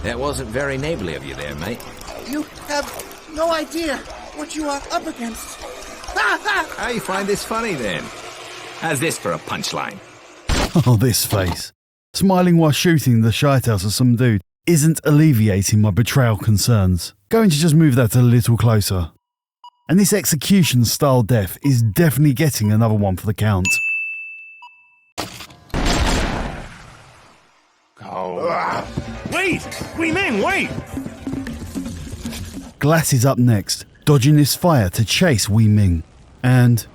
That wasn't very neighborly of you there, mate. You have no idea what you are up against. How you find this funny, then? How's this for a punchline? Oh, this face. Smiling while shooting the shitehouse of some dude isn't alleviating my betrayal concerns. Going to just move that a little closer. And this execution-style death is definitely getting another one for the count. Wait! Wei Ming, wait! Glas is up next, dodging this fire to chase Wei Ming. And...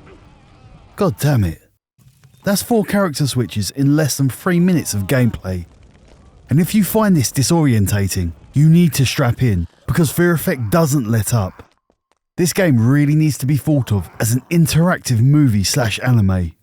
God damn it. That's 4 character switches in less than 3 minutes of gameplay. And if you find this disorientating, you need to strap in, because Fear Effect doesn't let up. This game really needs to be thought of as an interactive movie/anime.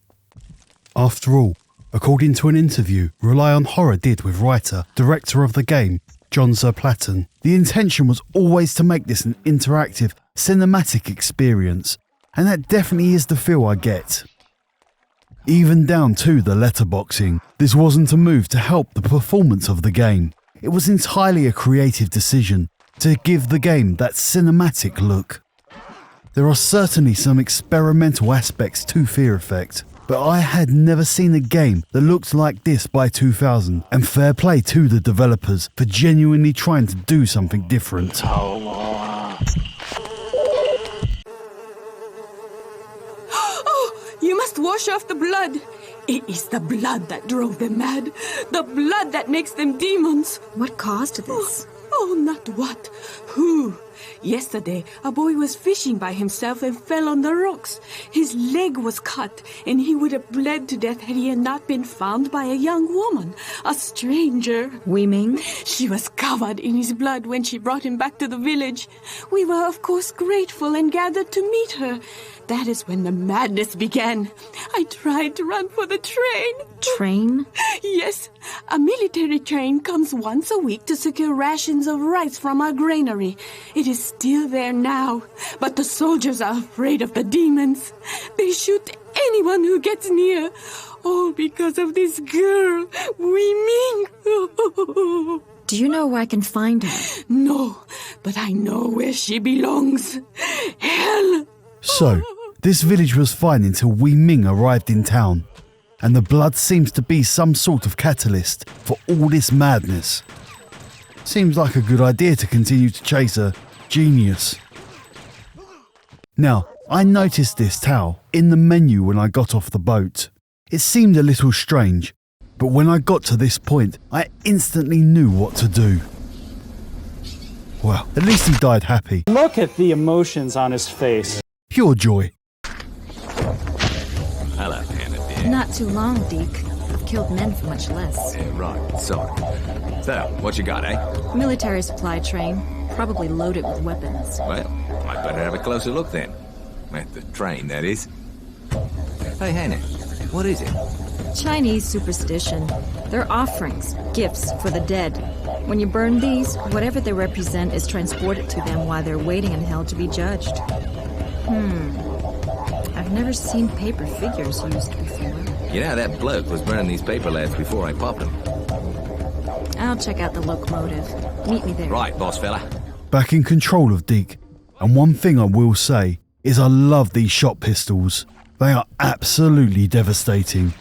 After all, according to an interview Rely on Horror did with writer, director of the game, John Zerplatten, the intention was always to make this an interactive, cinematic experience, and that definitely is the feel I get. Even down to the letterboxing, this wasn't a move to help the performance of the game. It was entirely a creative decision to give the game that cinematic look. There are certainly some experimental aspects to Fear Effect, but I had never seen a game that looked like this by 2000, and fair play to the developers for genuinely trying to do something different. You must wash off the blood. It is the blood that drove them mad. The blood that makes them demons. What caused this? Oh, not what. Who? Yesterday, a boy was fishing by himself and fell on the rocks. His leg was cut, and he would have bled to death had he not been found by a young woman, a stranger. Wei Ming? She was covered in his blood when she brought him back to the village. We were, of course, grateful and gathered to meet her. That is when the madness began. I tried to run for the train. Train? Yes. A military train comes once a week to secure rations of rice from our granary. It is still there now, but the soldiers are afraid of the demons. They shoot anyone who gets near, all because of this girl, Wei Ming. Do you know where I can find her? No, but I know where she belongs. Hell! So, this village was fine until Wei Ming arrived in town, and the blood seems to be some sort of catalyst for all this madness. Seems like a good idea to continue to chase a genius. Now, I noticed this towel in the menu when I got off the boat. It seemed a little strange, but when I got to this point, I instantly knew what to do. Well, at least he died happy. Look at the emotions on his face. Pure joy. Hello, Hannah, dear. Not too long, Deke. I've killed men for much less. Yeah, right, sorry. So, what you got, eh? Military supply train, probably loaded with weapons. Well, I better have a closer look then. At the train, that is. Hey, Hannah, what is it? Chinese superstition. They're offerings, gifts for the dead. When you burn these, whatever they represent is transported to them while they're waiting in hell to be judged. I've never seen paper figures used before. You know, that bloke was burning these paper lads before I popped them. I'll check out the locomotive. Meet me there. Right, boss fella. Back in control of Deke, and one thing I will say is I love these shot pistols. They are absolutely devastating.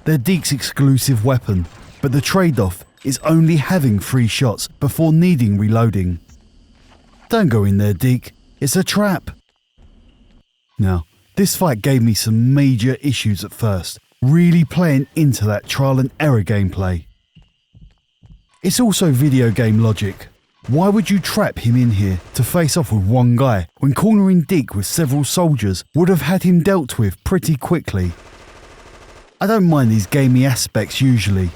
They're Deke's exclusive weapon, but the trade-off is only having 3 shots before needing reloading. Don't go in there, Deke. It's a trap. Now, this fight gave me some major issues at first, really playing into that trial and error gameplay. It's also video game logic. Why would you trap him in here to face off with one guy when cornering Deke with several soldiers would have had him dealt with pretty quickly? I don't mind these gamey aspects usually.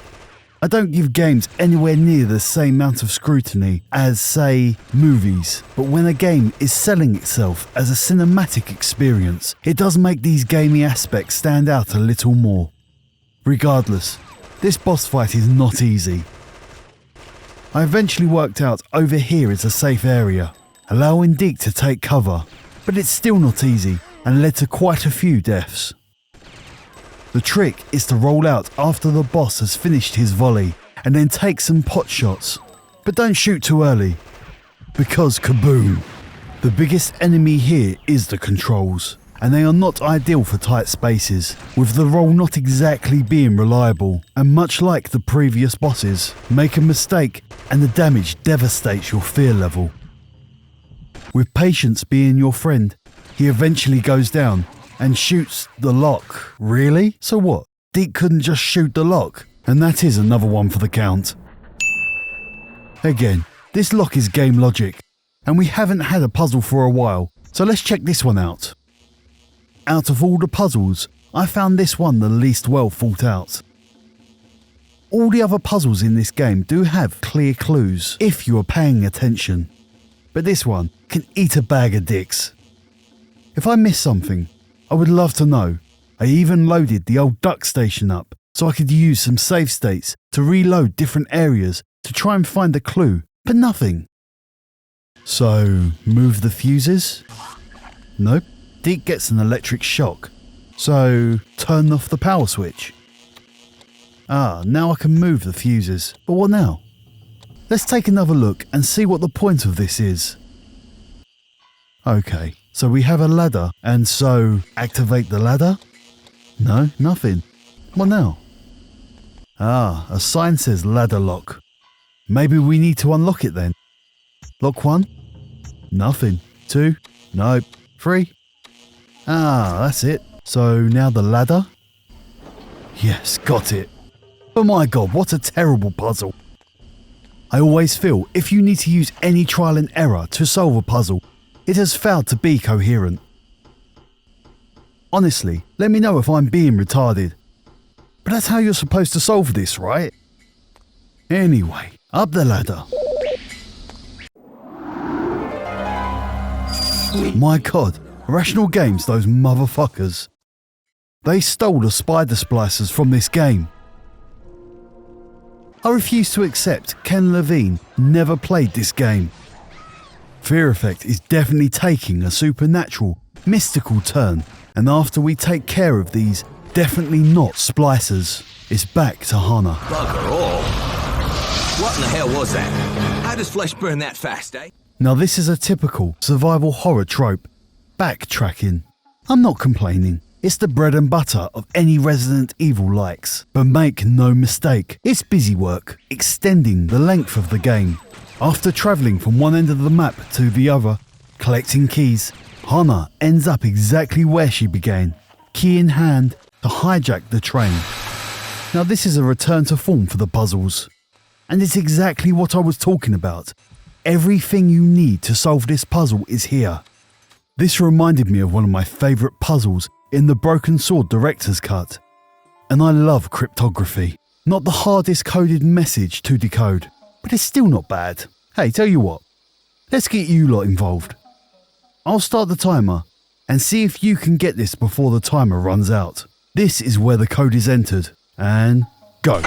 I don't give games anywhere near the same amount of scrutiny as, say, movies. But when a game is selling itself as a cinematic experience, it does make these gamey aspects stand out a little more. Regardless, this boss fight is not easy. I eventually worked out over here is a safe area, allowing Deke to take cover, but it's still not easy and led to quite a few deaths. The trick is to roll out after the boss has finished his volley and then take some pot shots. But don't shoot too early, because kaboom! The biggest enemy here is the controls, and they are not ideal for tight spaces, with the roll not exactly being reliable, and much like the previous bosses, make a mistake and the damage devastates your fear level. With patience being your friend, he eventually goes down and shoots the lock. Really? So what? Deke couldn't just shoot the lock? And that is another one for the count. Again, this lock is game logic, and we haven't had a puzzle for a while, so let's check this one out. Out of all the puzzles, I found this one the least well thought out. All the other puzzles in this game do have clear clues if you are paying attention, but this one can eat a bag of dicks. If I miss something, I would love to know. I even loaded the old duck station up so I could use some save states to reload different areas to try and find a clue, but nothing. So, move the fuses? Nope. Deke gets an electric shock. So, turn off the power switch. Now I can move the fuses. But what now? Let's take another look and see what the point of this is. Okay. So we have a ladder, and so activate the ladder? No, nothing. What now? A sign says ladder lock. Maybe we need to unlock it then. Lock 1? Nothing. 2? Nope. 3? That's it. So now the ladder? Yes, got it. But my god, what a terrible puzzle. I always feel if you need to use any trial and error to solve a puzzle, it has failed to be coherent. Honestly, let me know if I'm being retarded. But that's how you're supposed to solve this, right? Anyway, up the ladder. My god, Rational Games, those motherfuckers. They stole the spider splicers from this game. I refuse to accept Ken Levine never played this game. Fear Effect is definitely taking a supernatural, mystical turn, and after we take care of these definitely not splicers, it's back to Hana. Bugger all. What in the hell was that? How does flesh burn that fast, eh? Now this is a typical survival horror trope. Backtracking. I'm not complaining. It's the bread and butter of any Resident Evil likes. But make no mistake, it's busy work, extending the length of the game. After travelling from one end of the map to the other, collecting keys, Hana ends up exactly where she began, key in hand, to hijack the train. Now this is a return to form for the puzzles. And it's exactly what I was talking about. Everything you need to solve this puzzle is here. This reminded me of one of my favourite puzzles in the Broken Sword Director's Cut. And I love cryptography. Not the hardest coded message to decode, but it's still not bad. Hey, tell you what, let's get you lot involved. I'll start the timer and see if you can get this before the timer runs out. This is where the code is entered. And go.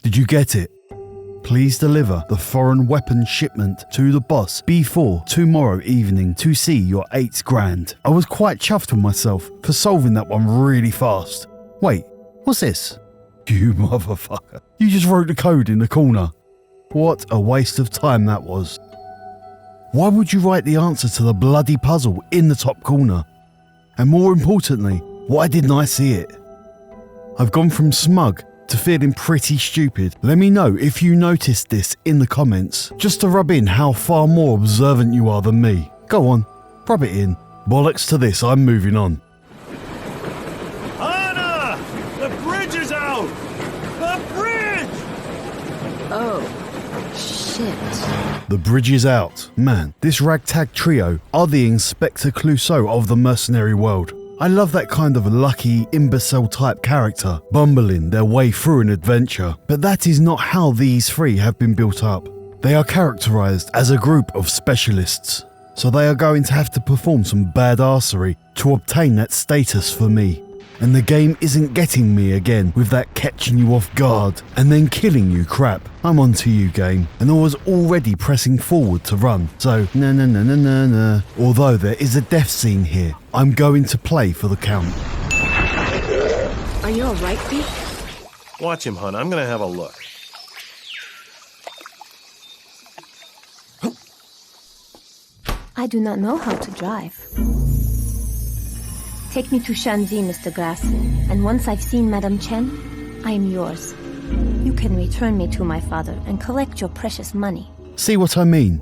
Did you get it? Please deliver the foreign weapon shipment to the boss before tomorrow evening to see your 8 grand. I was quite chuffed with myself for solving that one really fast. Wait, what's this? You motherfucker. You just wrote the code in the corner. What a waste of time that was. Why would you write the answer to the bloody puzzle in the top corner? And more importantly, why didn't I see it? I've gone from smug to feeling pretty stupid. Let me know if you noticed this in the comments, just to rub in how far more observant you are than me. Go on, rub it in. Bollocks to this, I'm moving on. Hana! The bridge is out! The bridge! Oh, shit. The bridge is out. Man, this ragtag trio are the Inspector Clouseau of the mercenary world. I love that kind of lucky, imbecile type character, bumbling their way through an adventure. But that is not how these three have been built up. They are characterized as a group of specialists, so they are going to have to perform some badassery to obtain that status for me. And the game isn't getting me again with that catching you off guard and then killing you crap. I'm on to you, game, and I was already pressing forward to run, so no. Although there is a death scene here, I'm going to play for the count. Are you alright, Pete? Watch him, hon. I'm gonna have a look. I do not know how to drive. Take me to Shanxi, Mr. Glas, and once I've seen Madame Chen, I am yours. You can return me to my father and collect your precious money. See what I mean?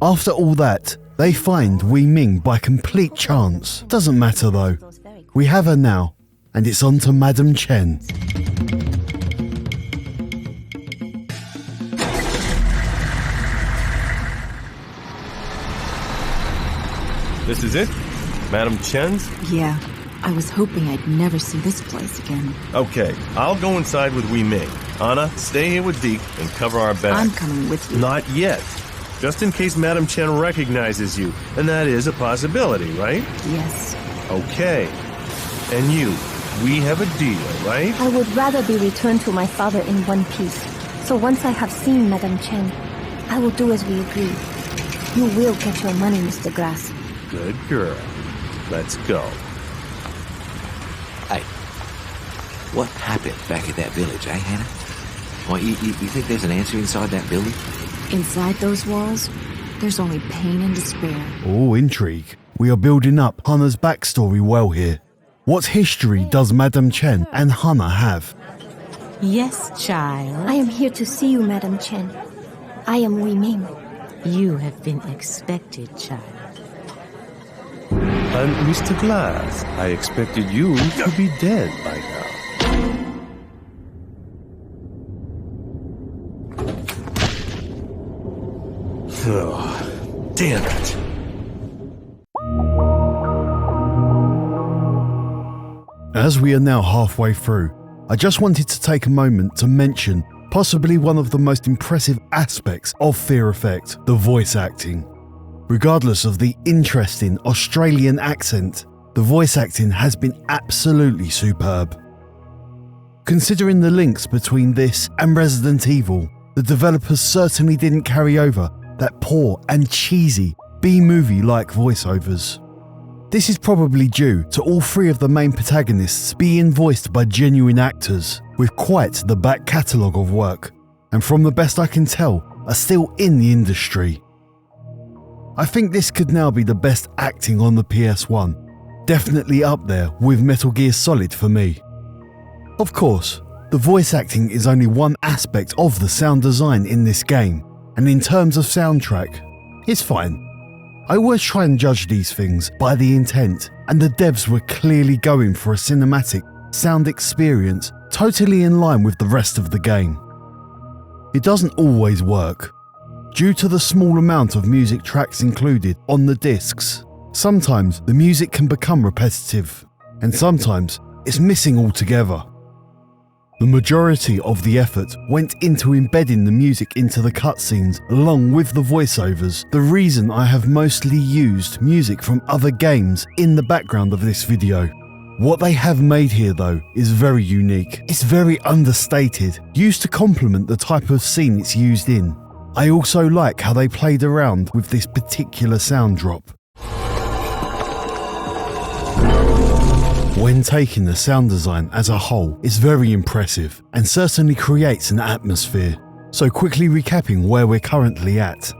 After all that, they find Wei Ming by complete chance. Doesn't matter though. We have her now, and it's on to Madame Chen. This is it? Madame Chen's? Yeah. I was hoping I'd never see this place again. Okay, I'll go inside with Wei Ming. Anna, stay here with Deke and cover our back. I'm coming with you. Not yet. Just in case Madame Chen recognizes you. And that is a possibility, right? Yes. Okay. And you, we have a deal, right? I would rather be returned to my father in one piece. So once I have seen Madame Chen, I will do as we agreed. You will get your money, Mr. Glas. Good girl. Let's go. Hey, what happened back at that village, eh, Hannah? Well, you think there's an answer inside that building? Inside those walls, there's only pain and despair. Oh, intrigue. We are building up Hana's backstory well here. What history does Madame Chen and Hana have? Yes, child. I am here to see you, Madame Chen. I am Wei Ming. You have been expected, child. And Mr. Glas, I expected you to be dead by now. Oh, damn it. As we are now halfway through, I just wanted to take a moment to mention Possibly one of the most impressive aspects of Fear Effect, the voice acting. Regardless of the interesting Australian accent, the voice acting has been absolutely superb. Considering the links between this and Resident Evil, the developers certainly didn't carry over that poor and cheesy B-movie-like voiceovers. This is probably due to all three of the main protagonists being voiced by genuine actors with quite the back catalogue of work, and from the best I can tell, are still in the industry. I think this could now be the best acting on the PS1, definitely up there with Metal Gear Solid for me. Of course, the voice acting is only one aspect of the sound design in this game, and in terms of soundtrack, it's fine. I always try and judge these things by the intent, and the devs were clearly going for a cinematic sound experience totally in line with the rest of the game. It doesn't always work. Due to the small amount of music tracks included on the discs, sometimes the music can become repetitive, and sometimes it's missing altogether. The majority of the effort went into embedding the music into the cutscenes along with the voiceovers, the reason I have mostly used music from other games in the background of this video. What they have made here though is very unique. It's very understated, used to complement the type of scene it's used in. I also like how they played around with this particular sound drop. When taking the sound design as a whole, it's very impressive and certainly creates an atmosphere. So quickly recapping where we're currently at.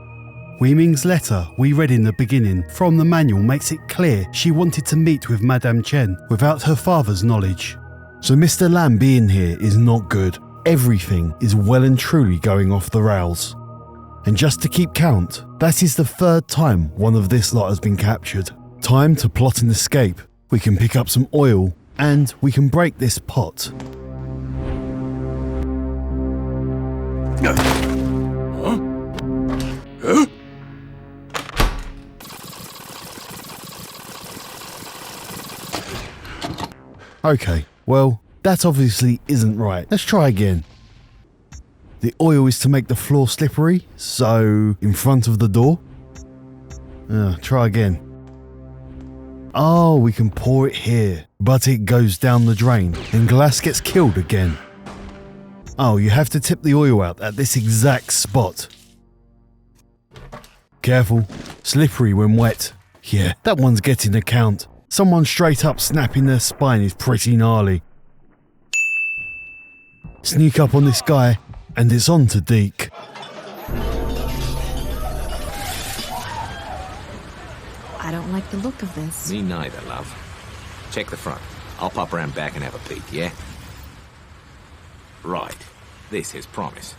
Wei Ming's letter we read in the beginning from the manual makes it clear she wanted to meet with Madame Chen without her father's knowledge. So Mr. Lam being here is not good. Everything is well and truly going off the rails. And just to keep count, that is the third time one of this lot has been captured. Time to plot an escape. We can pick up some oil, and we can break this pot. Okay, well, that obviously isn't right. Let's try again. The oil is to make the floor slippery, so in front of the door. Try again. Oh, we can pour it here, but it goes down the drain, and Glas gets killed again. Oh, you have to tip the oil out at this exact spot. Careful, slippery when wet. Yeah, that one's getting a count. Someone straight up snapping their spine is pretty gnarly. Sneak up on this guy, and it's on to Deke. I don't like the look of this. Me neither, love. Check the front. I'll pop around back and have a peek, yeah? Right. This is promise.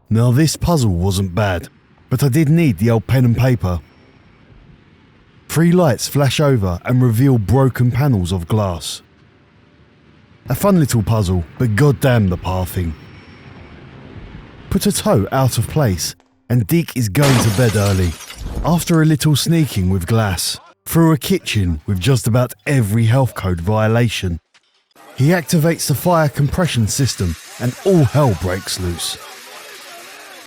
Now this puzzle wasn't bad, but I did need the old pen and paper. 3 lights flash over and reveal broken panels of glass. A fun little puzzle, but goddamn the pathing. Put a toe out of place, and Deke is going to bed early. After a little sneaking with Glas, through a kitchen with just about every health code violation, he activates the fire compression system and all hell breaks loose.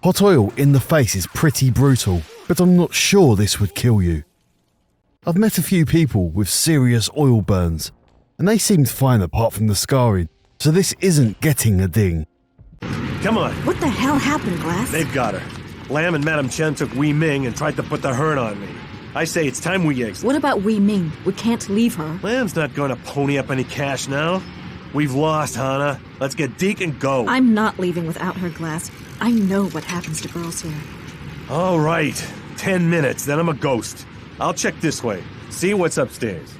Hot oil in the face is pretty brutal, but I'm not sure this would kill you. I've met a few people with serious oil burns, and they seemed fine apart from the scarring, so this isn't getting a ding. Come on. What the hell happened, Glas? They've got her. Lam and Madame Chen took Wei Ming and tried to put the hurt on me. I say it's time we exit. What about Wei Ming? We can't leave her. Lam's not going to pony up any cash now. We've lost, Hana. Let's get Deke and go. I'm not leaving without her, Glas. I know what happens to girls here. All right. 10 minutes, then I'm a ghost. I'll check this way. See what's upstairs.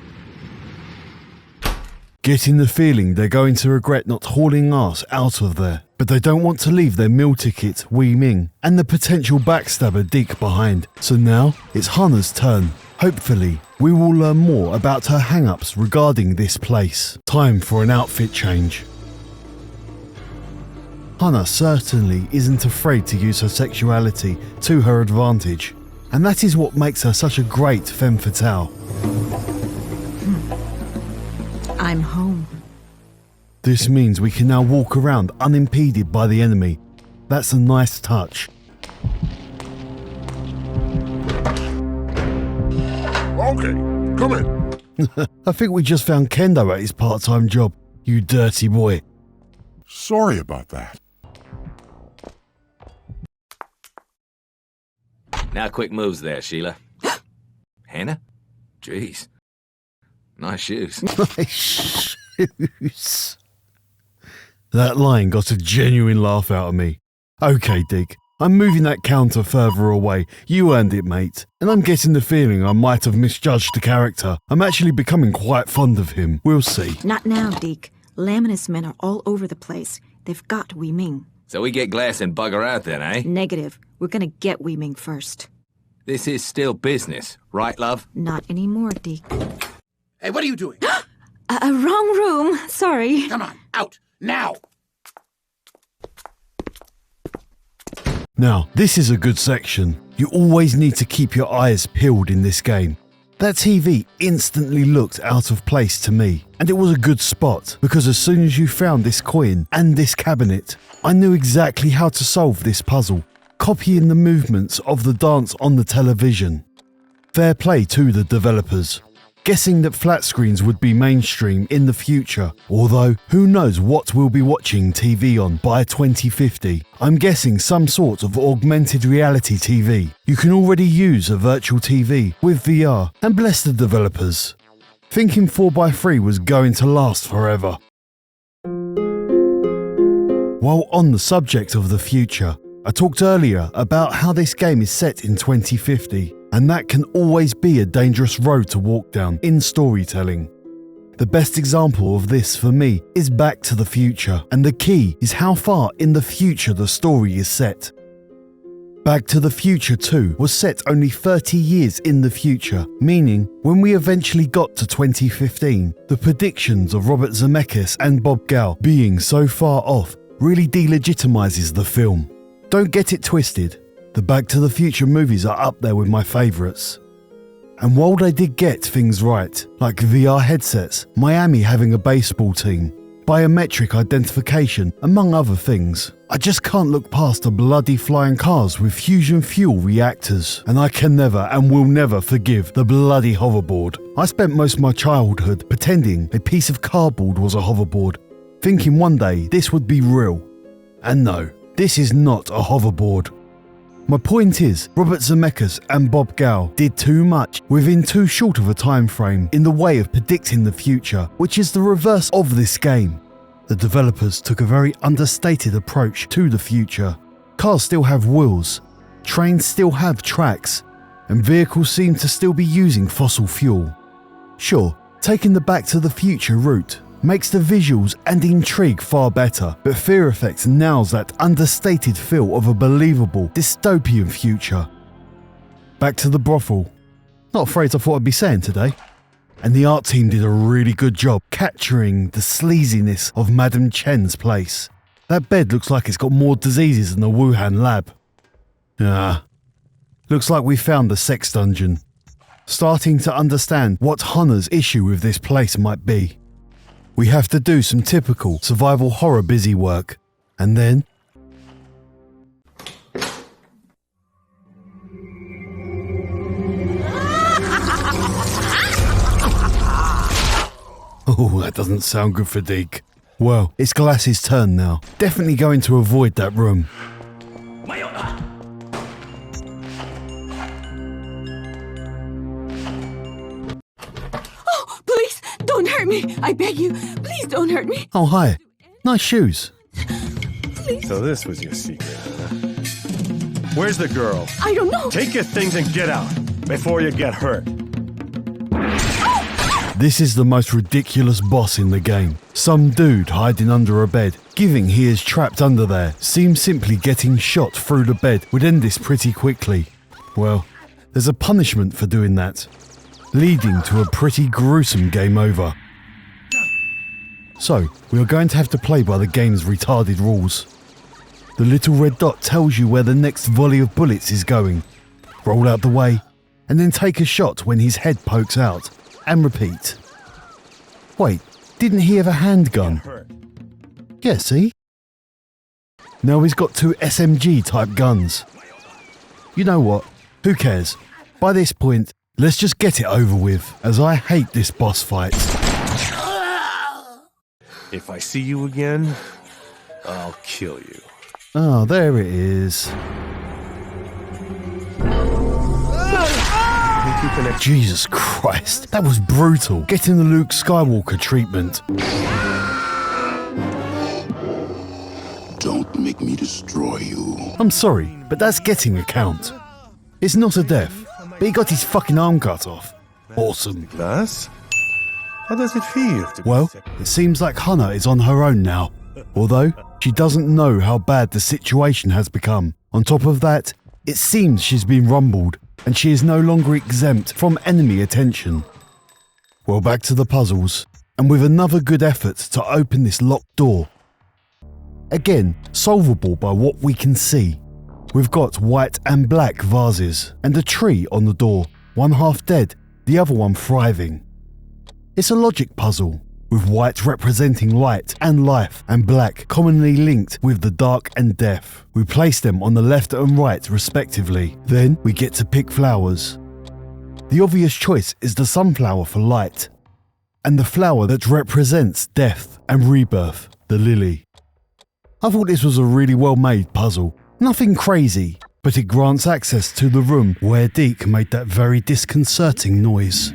Getting the feeling they're going to regret not hauling ass out of there, but they don't want to leave their meal ticket, Wei Ming, and the potential backstabber Deke behind. So now it's Hana's turn. Hopefully, we will learn more about her hang-ups regarding this place. Time for an outfit change. Hana certainly isn't afraid to use her sexuality to her advantage, and that is what makes her such a great femme fatale. I'm home. This means we can now walk around unimpeded by the enemy. That's a nice touch. Okay, come in. I think we just found Kendo at his part-time job, you dirty boy. Sorry about that. Now quick moves there, Sheila. Hannah? Jeez. Nice shoes. Nice shoes. That line got a genuine laugh out of me. Okay, Dick. I'm moving that counter further away. You earned it, mate. And I'm getting the feeling I might have misjudged the character. I'm actually becoming quite fond of him. We'll see. Not now, Deke. Laminus men are all over the place. They've got Wei Ming. So we get Glas and bugger out then, eh? Negative. We're gonna get Wei Ming first. This is still business, right, love? Not anymore, Deke. Hey, what are you doing? Wrong room. Sorry. Come on, out, now! Now, this is a good section. You always need to keep your eyes peeled in this game. That TV instantly looked out of place to me, and it was a good spot because as soon as you found this coin and this cabinet, I knew exactly how to solve this puzzle, copying the movements of the dance on the television. Fair play to the developers. Guessing that flat screens would be mainstream in the future, although who knows what we'll be watching TV on by 2050. I'm guessing some sort of augmented reality TV. You can already use a virtual TV with VR, and bless the developers. Thinking 4x3 was going to last forever. While on the subject of the future, I talked earlier about how this game is set in 2050. And that can always be a dangerous road to walk down in storytelling. The best example of this for me is Back to the Future, and the key is how far in the future the story is set. Back to the Future 2 was set only 30 years in the future, meaning when we eventually got to 2015, the predictions of Robert Zemeckis and Bob Gale being so far off really delegitimizes the film. Don't get it twisted. The Back to the Future movies are up there with my favourites. And while they did get things right, like VR headsets, Miami having a baseball team, biometric identification, among other things, I just can't look past the bloody flying cars with fusion fuel reactors, and I can never and will never forgive the bloody hoverboard. I spent most of my childhood pretending a piece of cardboard was a hoverboard, thinking one day this would be real. And no, this is not a hoverboard. My point is, Robert Zemeckis and Bob Gale did too much within too short of a time frame in the way of predicting the future, which is the reverse of this game. The developers took a very understated approach to the future. Cars still have wheels, trains still have tracks, and vehicles seem to still be using fossil fuel. Sure, taking the Back to the Future route makes the visuals and intrigue far better, but Fear Effects nails that understated feel of a believable dystopian future. Back to the brothel. Not a phrase I thought I'd be saying today. And the art team did a really good job capturing the sleaziness of Madame Chen's place. That bed looks like it's got more diseases than the Wuhan lab. Looks like we found the sex dungeon. Starting to understand what Hannah's issue with this place might be. We have to do some typical survival horror busy work, and then... Oh, that doesn't sound good for Deke. Well, it's Glas's turn now. Definitely going to avoid that room. Please, don't hurt me. I beg you. Please don't hurt me. Oh, hi. Nice shoes. So this was your secret, huh? Where's the girl? I don't know. Take your things and get out before you get hurt. This is the most ridiculous boss in the game. Some dude hiding under a bed, given he is trapped under there, seems simply getting shot through the bed would end this pretty quickly. Well, there's a punishment for doing that, leading to a pretty gruesome game over. So, we are going to have to play by the game's retarded rules. The little red dot tells you where the next volley of bullets is going. Roll out the way, and then take a shot when his head pokes out, and repeat. Wait, didn't he have a handgun? Yeah, see? Now he's got 2 SMG-type guns. You know what? Who cares? By this point, let's just get it over with, as I hate this boss fight. If I see you again, I'll kill you. Ah, there it is. Jesus Christ, that was brutal. Getting the Luke Skywalker treatment. Don't make me destroy you. I'm sorry, but that's getting a count. It's not a death, but he got his fucking arm cut off. Awesome. Glas? How does it feel? Well, it seems like Hannah is on her own now. Although, she doesn't know how bad the situation has become. On top of that, it seems she's been rumbled, and she is no longer exempt from enemy attention. Well, back to the puzzles, and with another good effort to open this locked door. Again, solvable by what we can see. We've got white and black vases, and a tree on the door, one half dead, the other one thriving. It's a logic puzzle, with white representing light and life, and black commonly linked with the dark and death. We place them on the left and right respectively. Then we get to pick flowers. The obvious choice is the sunflower for light, and the flower that represents death and rebirth, the lily. I thought this was a really well made puzzle. Nothing crazy, but it grants access to the room where Deke made that very disconcerting noise.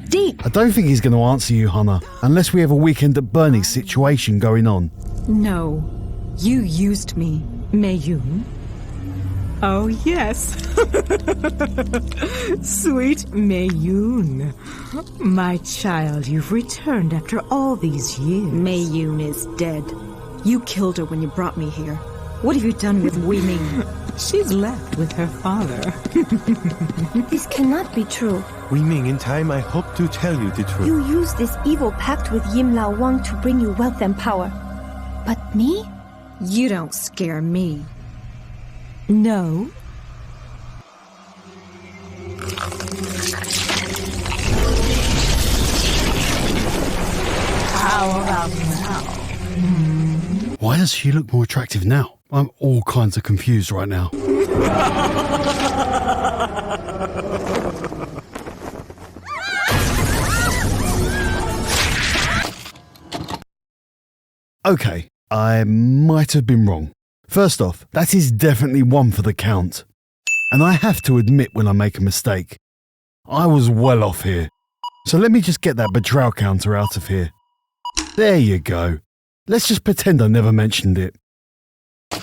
Deke! I don't think he's going to answer you, Hannah, unless we have a weekend at Bernie's situation going on. No, you used me, Mayun. Oh, yes. Sweet Mayun. My child, you've returned after all these years. Mayun is dead. You killed her when you brought me here. What have you done with Wei Ming? She's left with her father. This cannot be true. Wei Ming, in time I hope to tell you the truth. You used this evil pact with Yim Lao Wang to bring you wealth and power. But me? You don't scare me. No. How about now? Why does she look more attractive now? I'm all kinds of confused right now. Okay, I might have been wrong. First off, that is definitely one for the count. And I have to admit when I make a mistake. I was well off here. So let me just get that betrayal counter out of here. There you go. Let's just pretend I never mentioned it. You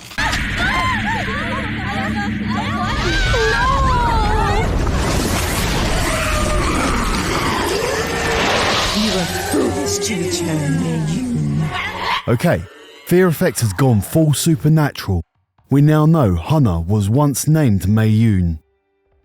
are foolish to return, Mayun. Okay, Fear Effect has gone full supernatural. We now know Hannah was once named Mayun.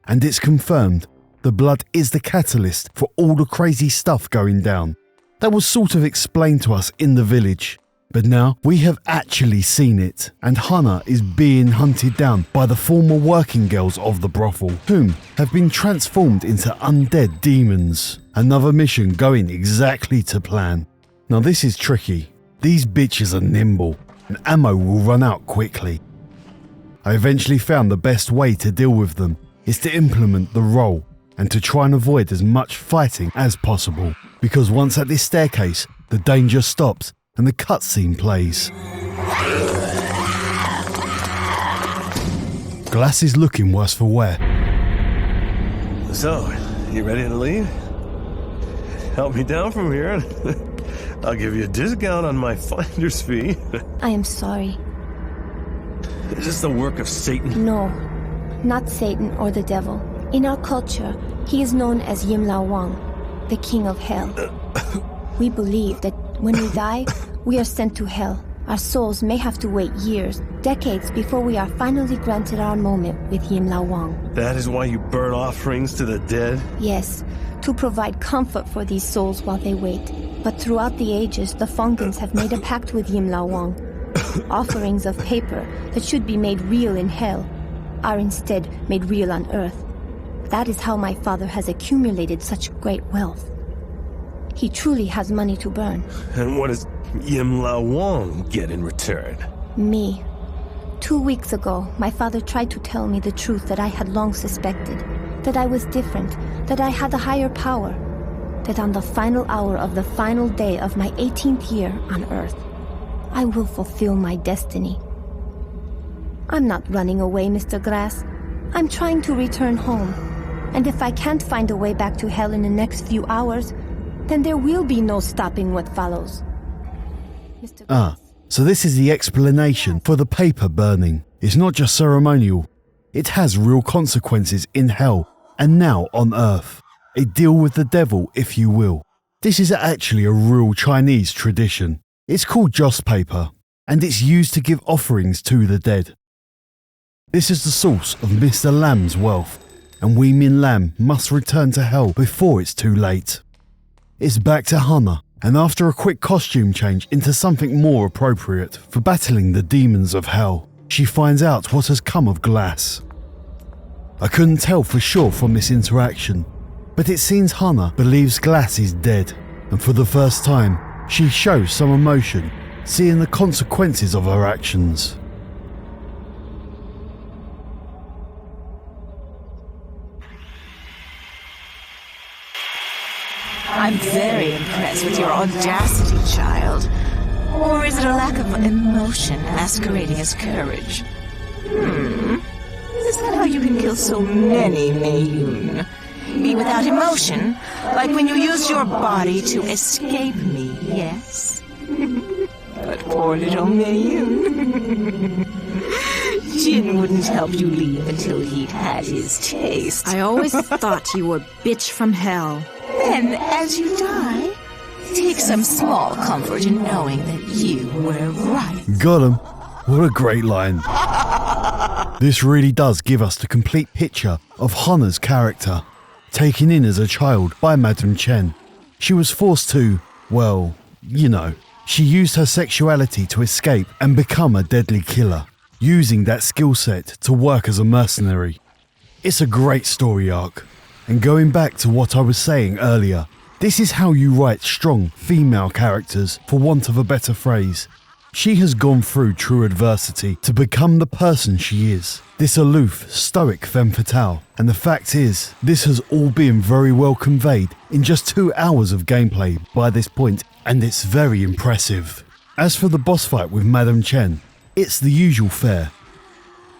And it's confirmed the blood is the catalyst for all the crazy stuff going down. That was sort of explained to us in the village. But now we have actually seen it, and Hannah is being hunted down by the former working girls of the brothel, whom have been transformed into undead demons. Another mission going exactly to plan. Now this is tricky. These bitches are nimble, and ammo will run out quickly. I eventually found the best way to deal with them is to implement the roll and to try and avoid as much fighting as possible, because once at this staircase, the danger stops and the cutscene plays. Glas is looking worse for wear. So, you ready to leave? Help me down from here. I'll give you a discount on my finder's fee. I am sorry. Is this the work of Satan? No, not Satan or the devil. In our culture, he is known as Yim Lao Wang, the king of hell. We believe that when we die, we are sent to hell. Our souls may have to wait years, decades before we are finally granted our moment with Yim Lao Wang. That is why you burn offerings to the dead? Yes, to provide comfort for these souls while they wait. But throughout the ages, the Fongans have made a pact with Yim Lao Wang. Offerings of paper that should be made real in hell are instead made real on earth. That is how my father has accumulated such great wealth. He truly has money to burn. And what does Yim La Wang get in return? Me. 2 weeks ago, my father tried to tell me the truth that I had long suspected. That I was different, that I had a higher power. That on the final hour of the final day of my 18th year on Earth, I will fulfill my destiny. I'm not running away, Mr. Glas. I'm trying to return home. And if I can't find a way back to hell in the next few hours, then there will be no stopping what follows. So this is the explanation for the paper burning. It's not just ceremonial. It has real consequences in hell and now on Earth. A deal with the devil, if you will. This is actually a real Chinese tradition. It's called joss paper, and it's used to give offerings to the dead. This is the source of Mr. Lam's wealth, and Wee Min Lam must return to hell before it's too late. It's back to Hana, and after a quick costume change into something more appropriate for battling the demons of hell, she finds out what has come of Glas. I couldn't tell for sure from this interaction, but it seems Hana believes Glas is dead, and for the first time, she shows some emotion, seeing the consequences of her actions. I'm very impressed with your audacity, child. Or is it a lack of emotion masquerading as courage? Is that how you can kill so many, Mei-Yun? Be without emotion, like when you used your body to escape me, yes? But poor little Mei-Yun. Jin wouldn't help you leave until he'd had his taste. I always thought you were bitch from hell. Then, as you die, take some small comfort in knowing that you were right. Got him. What a great line. This really does give us the complete picture of Hana's character, taken in as a child by Madame Chen. She was forced to, well, you know, she used her sexuality to escape and become a deadly killer, using that skill set to work as a mercenary. It's a great story arc. And going back to what I was saying earlier, this is how you write strong female characters, for want of a better phrase. She has gone through true adversity to become the person she is, this aloof, stoic femme fatale. And the fact is, this has all been very well conveyed in just 2 hours of gameplay by this point, and it's very impressive. As for the boss fight with Madame Chen, it's the usual fare.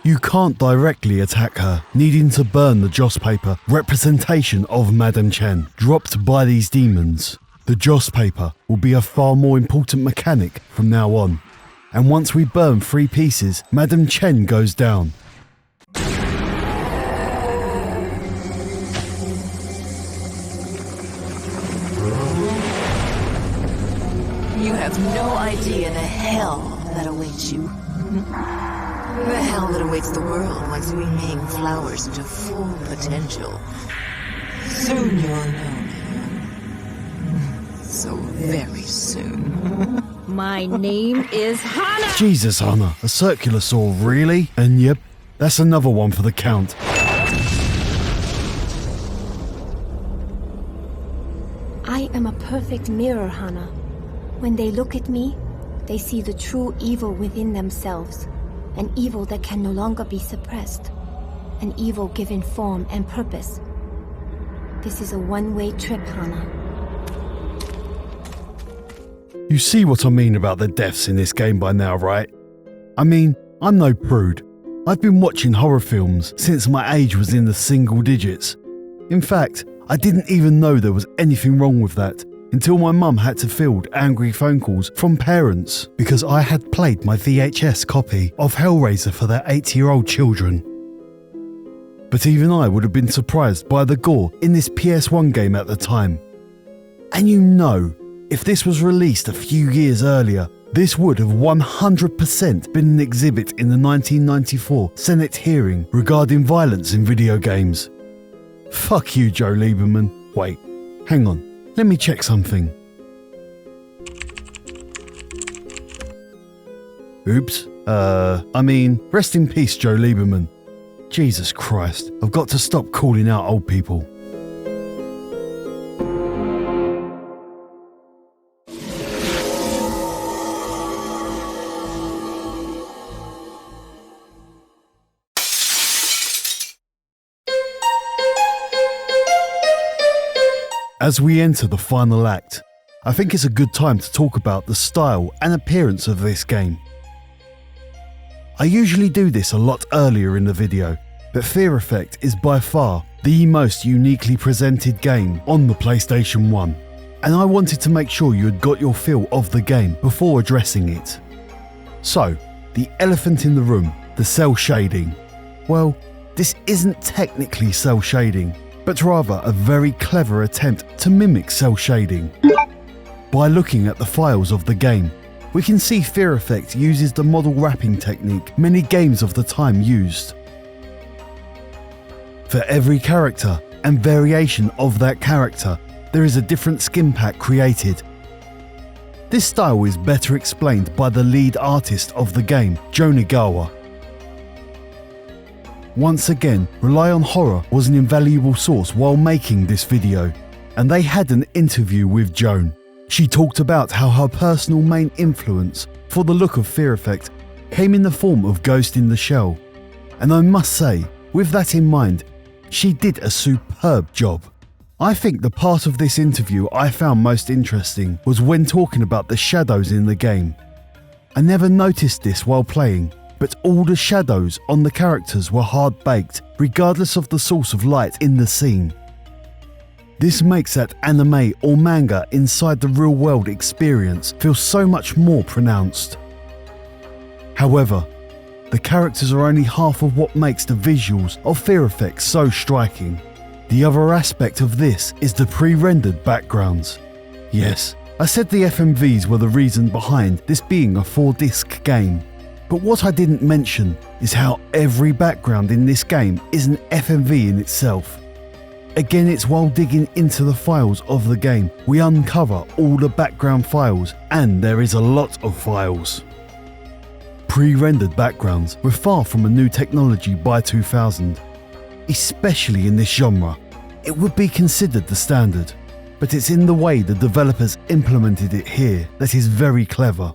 You can't directly attack her, needing to burn the joss paper representation of Madame Chen dropped by these demons. The joss paper will be a far more important mechanic from now on. And once we burn 3 pieces, Madame Chen goes down. You have no idea the hell that awaits you. The hell that awaits the world once we make flowers into full potential. Soon you'll know. So very soon. My name is Hana! Jesus, Hana, a circular saw, really? And yep, that's another one for the count. I am a perfect mirror, Hana. When they look at me, they see the true evil within themselves. An evil that can no longer be suppressed. An evil given form and purpose. This is a one-way trip, Hana. You see what I mean about the deaths in this game by now, right? I mean, I'm no prude. I've been watching horror films since my age was in the single digits. In fact, I didn't even know there was anything wrong with that until my mum had to field angry phone calls from parents because I had played my VHS copy of Hellraiser for their 8-year-old children. But even I would have been surprised by the gore in this PS1 game at the time. And you know, if this was released a few years earlier, this would have 100% been an exhibit in the 1994 Senate hearing regarding violence in video games. Fuck you, Joe Lieberman. Wait, hang on. Let me check something. Oops. Rest in peace, Joe Lieberman. Jesus Christ, I've got to stop calling out old people. As we enter the final act, I think it's a good time to talk about the style and appearance of this game. I usually do this a lot earlier in the video, but Fear Effect is by far the most uniquely presented game on the PlayStation 1, and I wanted to make sure you had got your feel of the game before addressing it. So, the elephant in the room, the cell shading. Well, this isn't technically cell shading, but rather a very clever attempt to mimic cell shading. By looking at the files of the game, we can see Fear Effect uses the model wrapping technique many games of the time used. For every character and variation of that character, there is a different skin pack created. This style is better explained by the lead artist of the game, Jonigawa. Once again, Rely on Horror was an invaluable source while making this video, and they had an interview with Joan. She talked about how her personal main influence for the look of Fear Effect came in the form of Ghost in the Shell, and I must say, with that in mind, she did a superb job. I think the part of this interview I found most interesting was when talking about the shadows in the game. I never noticed this while playing, but all the shadows on the characters were hard-baked, regardless of the source of light in the scene. This makes that anime or manga inside the real-world experience feel so much more pronounced. However, the characters are only half of what makes the visuals of Fear Effect so striking. The other aspect of this is the pre-rendered backgrounds. Yes, I said the FMVs were the reason behind this being a 4-disc game, but what I didn't mention is how every background in this game is an FMV in itself. Again, it's while digging into the files of the game we uncover all the background files, and there is a lot of files. Pre-rendered backgrounds were far from a new technology by 2000. Especially in this genre, it would be considered the standard, but it's in the way the developers implemented it here that is very clever.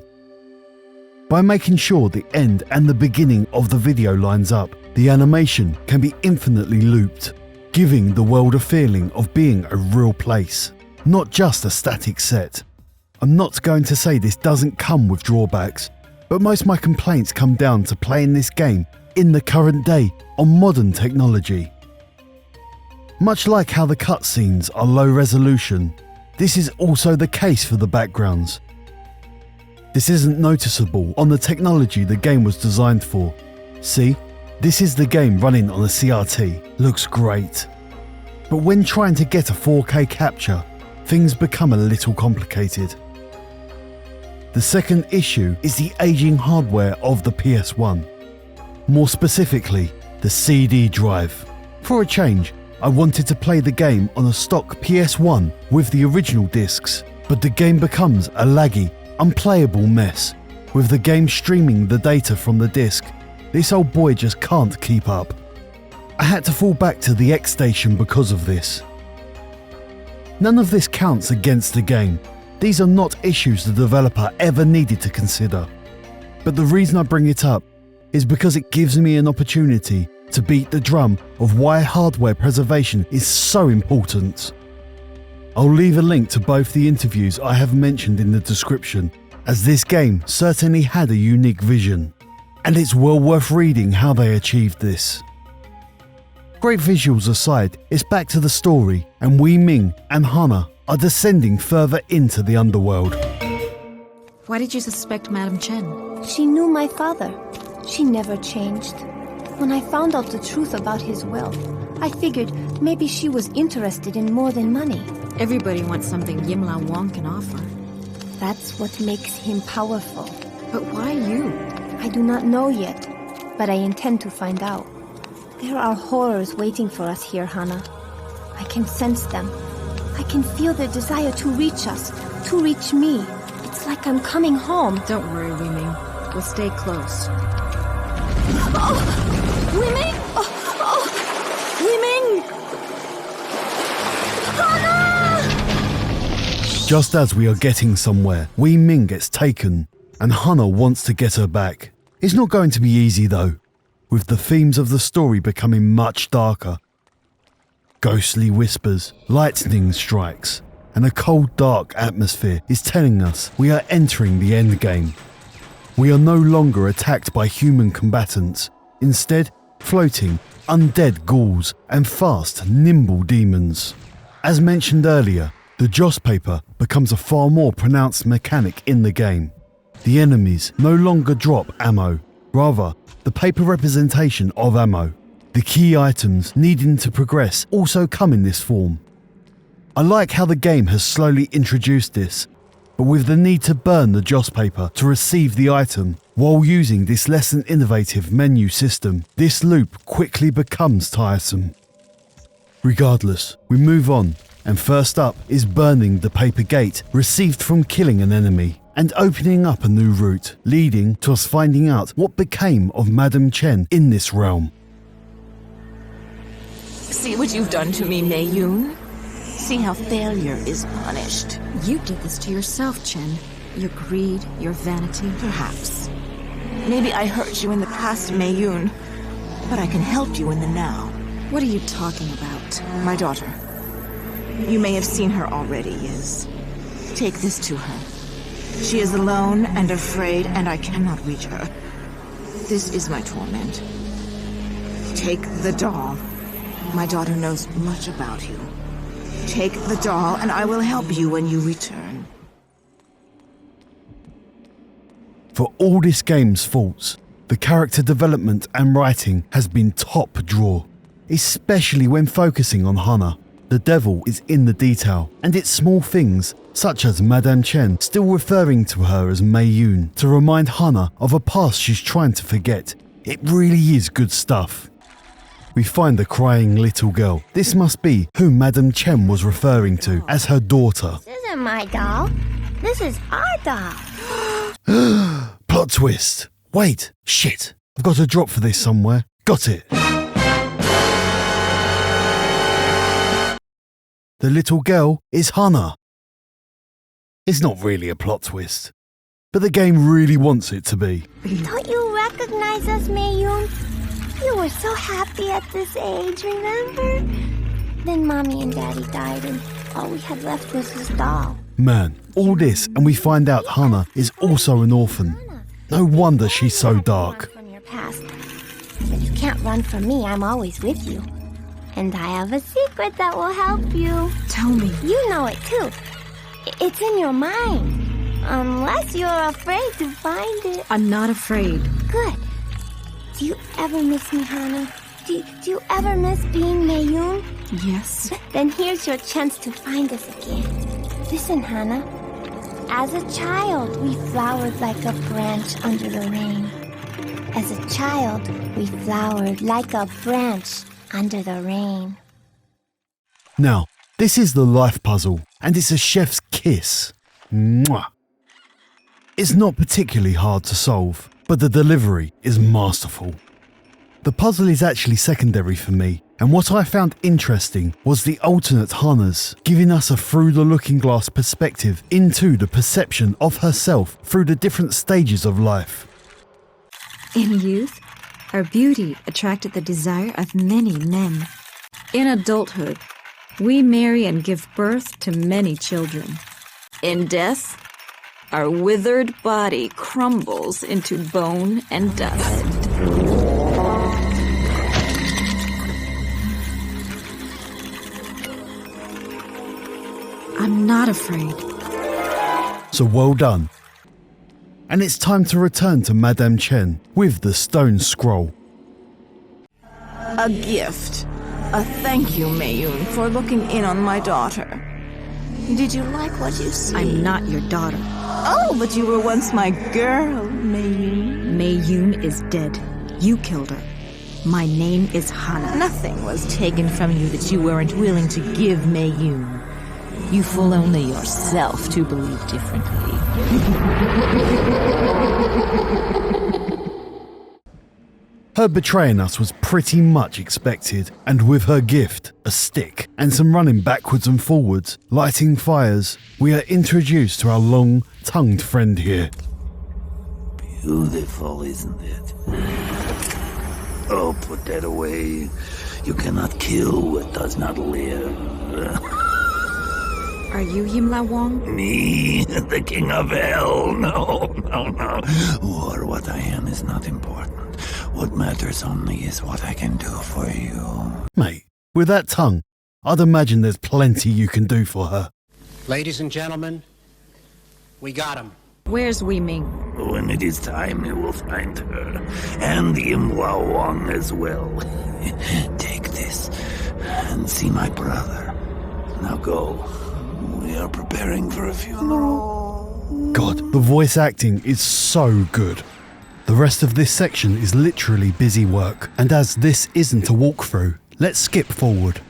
By making sure the end and the beginning of the video lines up, the animation can be infinitely looped, giving the world a feeling of being a real place, not just a static set. I'm not going to say this doesn't come with drawbacks, but most of my complaints come down to playing this game in the current day on modern technology. Much like how the cutscenes are low resolution, this is also the case for the backgrounds. This isn't noticeable on the technology the game was designed for. See, this is the game running on a CRT, looks great. But when trying to get a 4K capture, things become a little complicated. The second issue is the aging hardware of the PS1. More specifically, the CD drive. For a change, I wanted to play the game on a stock PS1 with the original discs, but the game becomes a laggy, unplayable mess. With the game streaming the data from the disc, this old boy just can't keep up. I had to fall back to the X station because of this. None of this counts against the game. These are not issues the developer ever needed to consider. But the reason I bring it up is because it gives me an opportunity to beat the drum of why hardware preservation is so important. I'll leave a link to both the interviews I have mentioned in the description, as this game certainly had a unique vision, and it's well worth reading how they achieved this. Great visuals aside, it's back to the story, and Wei Ming and Hana are descending further into the underworld. Why did you suspect Madame Chen? She knew my father. She never changed. When I found out the truth about his wealth, I figured maybe she was interested in more than money. Everybody wants something Yimla Wang can offer. That's what makes him powerful. But why you? I do not know yet, but I intend to find out. There are horrors waiting for us here, Hana. I can sense them. I can feel their desire to reach us, to reach me. It's like I'm coming home. Don't worry, Wei Ming. We'll stay close. Oh! Wei Ming! Oh! Wei Ming! Hana! Just as we are getting somewhere, Wei Ming gets taken, and Hana wants to get her back. It's not going to be easy though, with the themes of the story becoming much darker. Ghostly whispers, lightning strikes, and a cold, dark atmosphere is telling us we are entering the endgame. We are no longer attacked by human combatants, instead floating undead ghouls and fast, nimble demons. As mentioned earlier, the joss paper becomes a far more pronounced mechanic in the game. The enemies no longer drop ammo, rather the paper representation of ammo. The key items needing to progress also come in this form. I like how the game has slowly introduced this, but with the need to burn the joss paper to receive the item, while using this less than innovative menu system, this loop quickly becomes tiresome. Regardless, we move on, and first up is burning the paper gate received from killing an enemy, and opening up a new route, leading to us finding out what became of Madame Chen in this realm. See what you've done to me, Mei Yun? See how failure is punished. You did this to yourself, Chen. Your greed, your vanity. Perhaps. Maybe I hurt you in the past, Mei Yun, but I can help you in the now. What are you talking about? My daughter. You may have seen her already, yes. Take this to her. She is alone and afraid, and I cannot reach her. This is my torment. Take the doll. My daughter knows much about you. Take the doll, and I will help you when you return. For all this game's faults, the character development and writing has been top draw, especially when focusing on Hana. The devil is in the detail, and it's small things, such as Madame Chen still referring to her as Mei Yun to remind Hana of a past she's trying to forget. It really is good stuff. We find the crying little girl. This must be who Madame Chen was referring to as her daughter. This isn't my doll. This is our doll. Plot twist. Wait, shit. I've got a drop for this somewhere. Got it. The little girl is Hana. It's not really a plot twist, but the game really wants it to be. Don't you recognize us, Mei Yun? You were so happy at this age, remember? Then Mommy and Daddy died and all we had left was this doll. Man, all this and we find out Hana is also an orphan. No wonder she's so dark. From your past. But you can't run from me, I'm always with you. And I have a secret that will help you. Tell me. You know it too. It's in your mind. Unless you're afraid to find it. I'm not afraid. Good. Do you ever miss me, Hana? Do you ever miss being Mei Yun? Yes. Then here's your chance to find us again. Listen, Hana. As a child, we flowered like a branch under the rain. As a child, we flowered like a branch under the rain. Now, this is the life puzzle, and it's a chef's kiss. Mwah. It's not particularly hard to solve, but the delivery is masterful. The puzzle is actually secondary for me, and what I found interesting was the alternate Hanas, giving us a through the looking glass perspective into the perception of herself through the different stages of life. In youth, our beauty attracted the desire of many men. In adulthood, we marry and give birth to many children. In death, our withered body crumbles into bone and dust. I'm not afraid. So well done. And it's time to return to Madame Chen with the stone scroll. A gift. A thank you, Mei Yun, for looking in on my daughter. Did you like what you see? I'm not your daughter. Oh, but you were once my girl, Mei Yun. Mei Yun is dead. You killed her. My name is Hana. Nothing was taken from you that you weren't willing to give Mei Yun. You fool only yourself to believe differently. Her betraying us was pretty much expected, and with her gift, a stick, and some running backwards and forwards, lighting fires, we are introduced to our long-tongued friend here. Beautiful, isn't it? Oh, put that away. You cannot kill what does not live. Are you Yimla Wong? Me, the king of hell? No. Or what I am is not important. What matters only is what I can do for you. Mate, with that tongue, I'd imagine there's plenty you can do for her. Ladies and gentlemen, we got him. Where's Wei Ming? When it is time, you will find her. And Yimla Wong as well. Take this and see my brother. Now go. We are preparing for a funeral. God, the voice acting is so good. The rest of this section is literally busy work, and as this isn't a walkthrough, let's skip forward.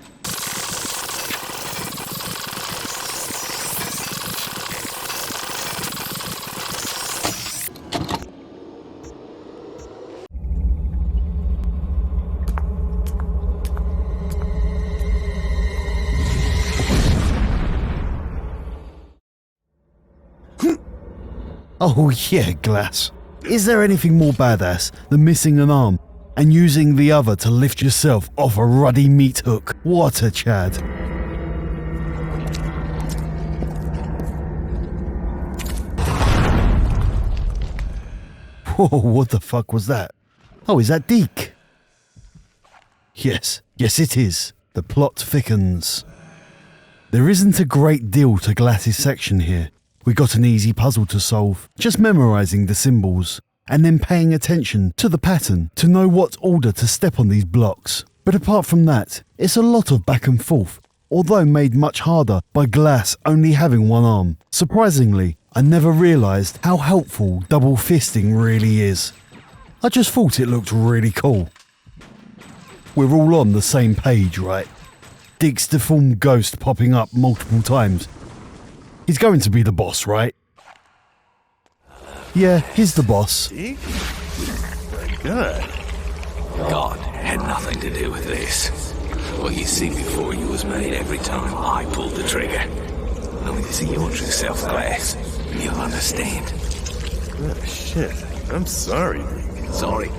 Oh yeah, Glas. Is there anything more badass than missing an arm and using the other to lift yourself off a ruddy meat hook? What a Chad. Whoa, what the fuck was that? Oh, is that Deke? Yes it is. The plot thickens. There isn't a great deal to Glas's section here. We got an easy puzzle to solve, just memorising the symbols, and then paying attention to the pattern to know what order to step on these blocks. But apart from that, it's a lot of back and forth, although made much harder by Glas only having one arm. Surprisingly, I never realised how helpful double fisting really is. I just thought it looked really cool. We're all on the same page, right? Deke's deformed ghost popping up multiple times. He's going to be the boss, right? Yeah, he's the boss. My God. God had nothing to do with this. What you see before you was made every time I pulled the trigger. And when you see your true self, Glas, you'll understand. Oh, shit. I'm sorry. Sorry?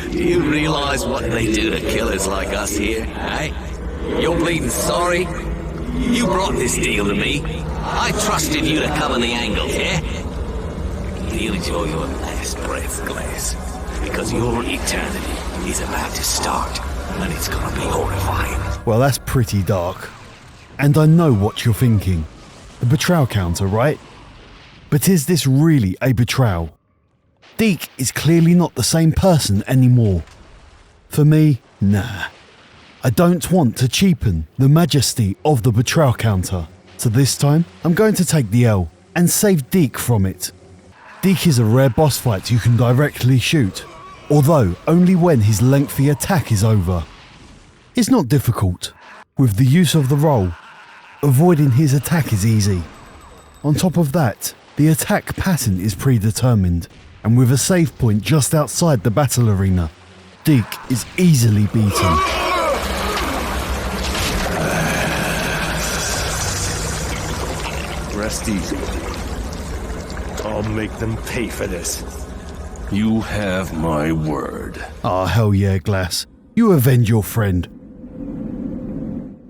You realize what they do to killers like us here, eh? You're bleeding sorry? You brought this deal to me. I trusted you to cover the angles, yeah? You'll enjoy your last breath, Glas, because your eternity is about to start, and it's gonna be horrifying. Well, that's pretty dark. And I know what you're thinking. The betrayal counter, right? But is this really a betrayal? Deke is clearly not the same person anymore. For me, nah. I don't want to cheapen the majesty of the betrayal counter, so this time I'm going to take the L and save Deke from it. Deke is a rare boss fight you can directly shoot, although only when his lengthy attack is over. It's not difficult. With the use of the roll, avoiding his attack is easy. On top of that, the attack pattern is predetermined, and with a save point just outside the battle arena, Deke is easily beaten. Rest easy. I'll make them pay for this. You have my word. Ah, hell yeah, Glas. You avenge your friend.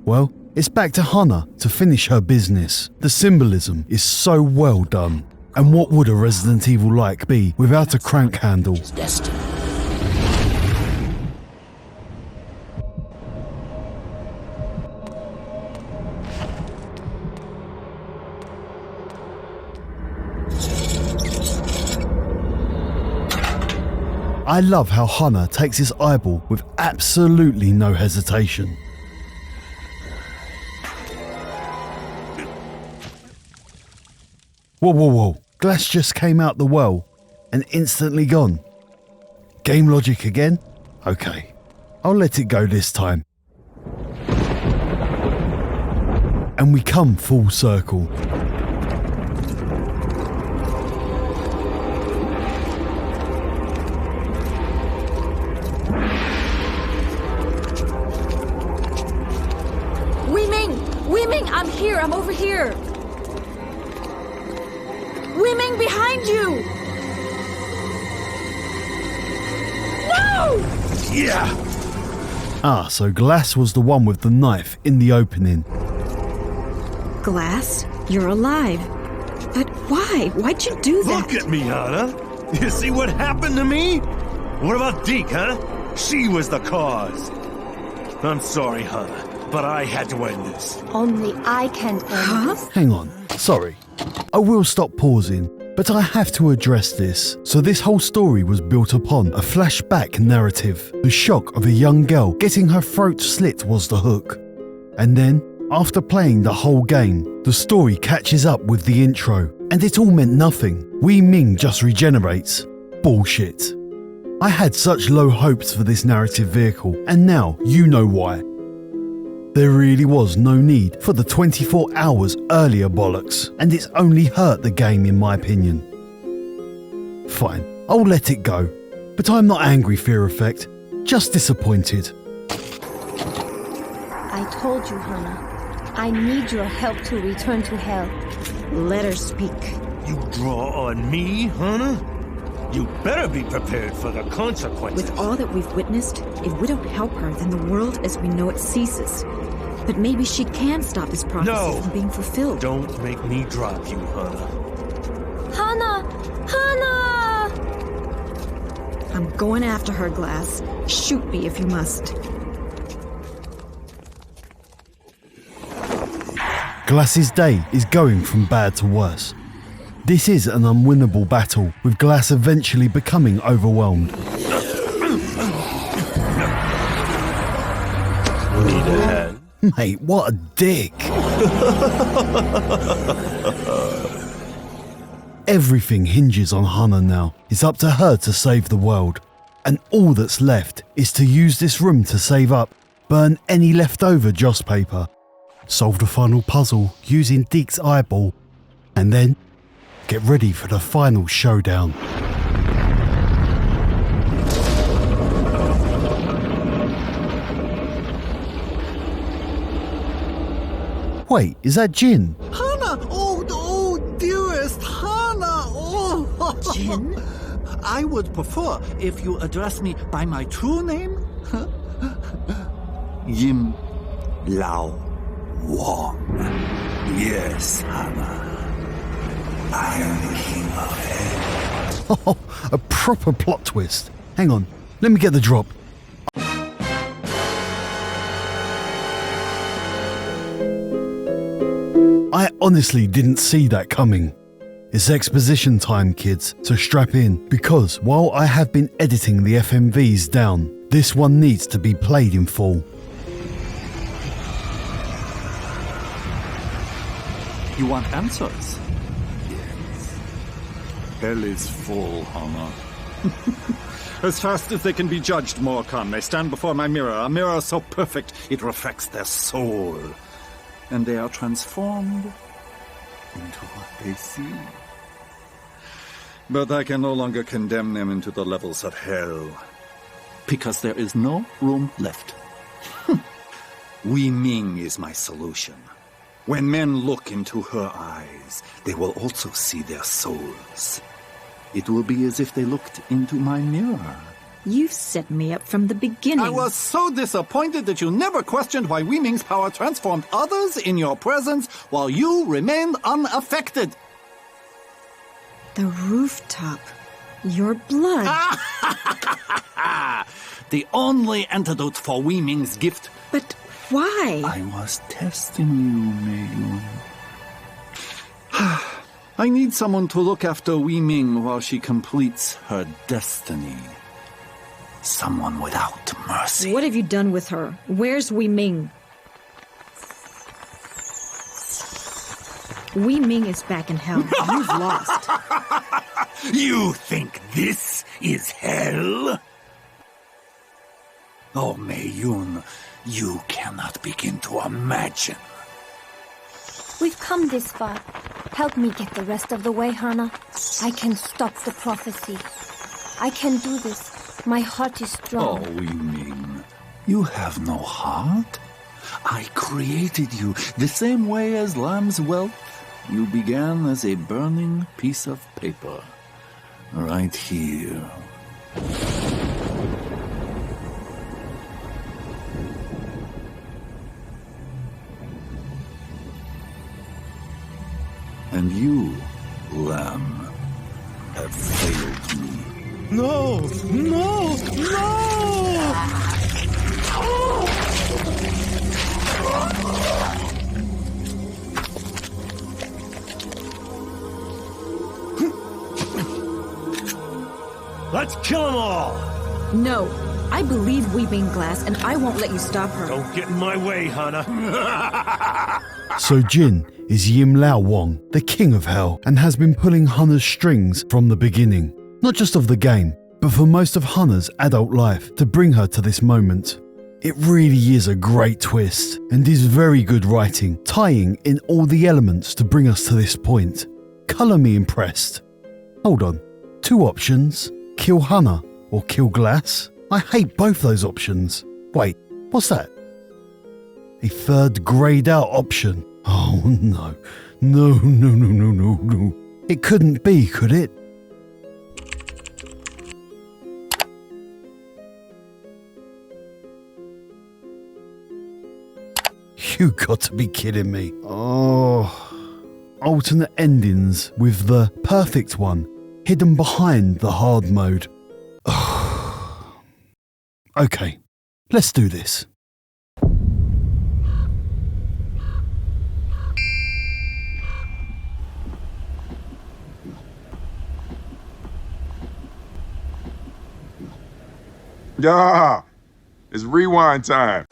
Well, it's back to Hana to finish her business. The symbolism is so well done. And what would a Resident Evil like be without a crank handle? I love how Hana takes his eyeball with absolutely no hesitation. Whoa. Glas just came out the well and instantly gone. Game logic again? Okay, I'll let it go this time. And we come full circle. Wei Ming, I'm here, I'm over here. Wei Ming, behind you! Yeah! Ah, so Glas was the one with the knife in the opening. Glas, you're alive. But why? Why'd you do that? Look at me, Hannah! You see what happened to me? What about Deke, huh? She was the cause. I'm sorry, Hannah, but I had to end this. Only I can end this. Hang on, sorry. I will stop pausing, but I have to address this. So this whole story was built upon a flashback narrative. The shock of a young girl getting her throat slit was the hook. And then, after playing the whole game, the story catches up with the intro, and it all meant nothing. Wei Ming just regenerates. Bullshit. I had such low hopes for this narrative vehicle, and now you know why. There really was no need for the 24 hours earlier bollocks, and it's only hurt the game in my opinion. Fine, I'll let it go, but I'm not angry, Fear Effect, just disappointed. I told you, Hannah. I need your help to return to hell. Let her speak. You draw on me, Hannah? You better be prepared for the consequences. With all that we've witnessed, if we don't help her, then the world as we know it ceases. But maybe she can stop this prophecy from being fulfilled. Don't make me drop you, Hannah. Hannah! Hannah! I'm going after her, Glas. Shoot me if you must. Glas's day is going from bad to worse. This is an unwinnable battle, with Glas eventually becoming overwhelmed. Need a hand? Mate, what a dick! Everything hinges on Hannah now. It's up to her to save the world. And all that's left is to use this room to save up, burn any leftover joss paper, solve the final puzzle using Deke's eyeball, and then get ready for the final showdown. Wait, is that Jin? Hannah! Oh, dearest Hannah! Oh! Jin? I would prefer if you address me by my true name. Yim Lao Wang. Yes, Hannah. I am the king of hell. Oh, a proper plot twist. Hang on, let me get the drop. I honestly didn't see that coming. It's exposition time, kids, so strap in, because while I have been editing the FMVs down, this one needs to be played in full. You want answers? Hell is full, Hannah. As fast as they can be judged, more come. They stand before my mirror, a mirror so perfect it reflects their soul. And they are transformed into what they see. But I can no longer condemn them into the levels of hell, because there is no room left. Wei Ming is my solution. When men look into her eyes, they will also see their souls. It will be as if they looked into my mirror. You've set me up from the beginning. I was so disappointed that you never questioned why Wei Ming's power transformed others in your presence while you remained unaffected. The rooftop. Your blood. The only antidote for Wei Ming's gift. But why? I was testing you, Mei-Yun. I need someone to look after Wei Ming while she completes her destiny. Someone without mercy. What have you done with her? Where's Wei Ming? Wei Ming is back in hell. You've lost. You think this is hell? Oh, Mei-Yun, you cannot begin to imagine. We've come this far. Help me get the rest of the way, Hannah. I can stop the prophecy. I can do this. My heart is strong. Oh, Wei Ming, you have no heart? I created you the same way as lamb's whelp. You began as a burning piece of paper. Right here. And you, lamb, have failed me. No! No! No! Let's kill them all! No, I believe Weeping Glas, and I won't let you stop her. Don't get in my way, Hana. So Jin is Yim Lao Wong, the king of hell, and has been pulling Hana's strings from the beginning. Not just of the game, but for most of Hana's adult life to bring her to this moment. It really is a great twist, and is very good writing, tying in all the elements to bring us to this point. Colour me impressed. Hold on, 2 options. Kill Hana or kill Glas? I hate both those options. Wait, what's that? A 3rd greyed out option. Oh no. No. It couldn't be, could it? You got to be kidding me. Oh. Alternate endings with the perfect one hidden behind the hard mode. Okay, let's do this. Yeah, it's rewind time.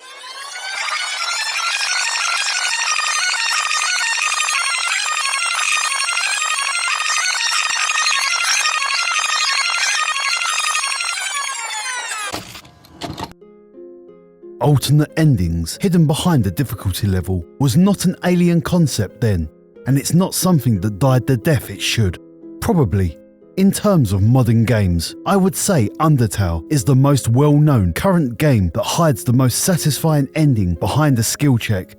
Alternate endings hidden behind a difficulty level was not an alien concept then, and it's not something that died the death it should. Probably, in terms of modern games, I would say Undertale is the most well-known current game that hides the most satisfying ending behind a skill check.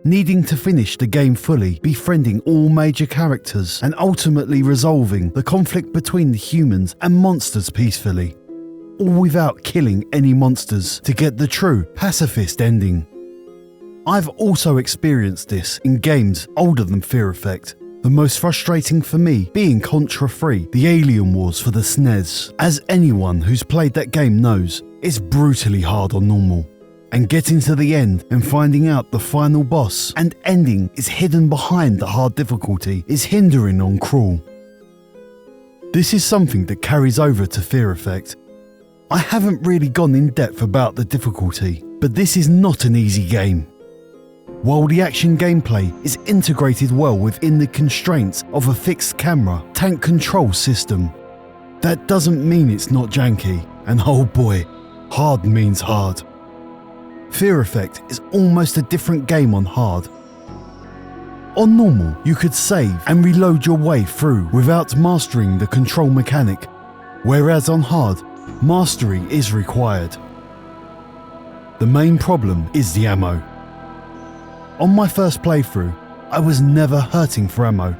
Needing to finish the game fully, befriending all major characters, and ultimately resolving the conflict between the humans and monsters peacefully. All without killing any monsters to get the true pacifist ending. I've also experienced this in games older than Fear Effect, the most frustrating for me being Contra 3, the Alien Wars for the SNES. As anyone who's played that game knows, it's brutally hard on normal. And getting to the end and finding out the final boss and ending is hidden behind the hard difficulty is hindering on cruel. This is something that carries over to Fear Effect. I haven't really gone in depth about the difficulty, but this is not an easy game. While the action gameplay is integrated well within the constraints of a fixed camera tank control system, that doesn't mean it's not janky, and oh boy, hard means hard. Fear Effect is almost a different game on hard. On normal, you could save and reload your way through without mastering the control mechanic, whereas on hard, mastery is required. The main problem is the ammo. On my first playthrough, I was never hurting for ammo,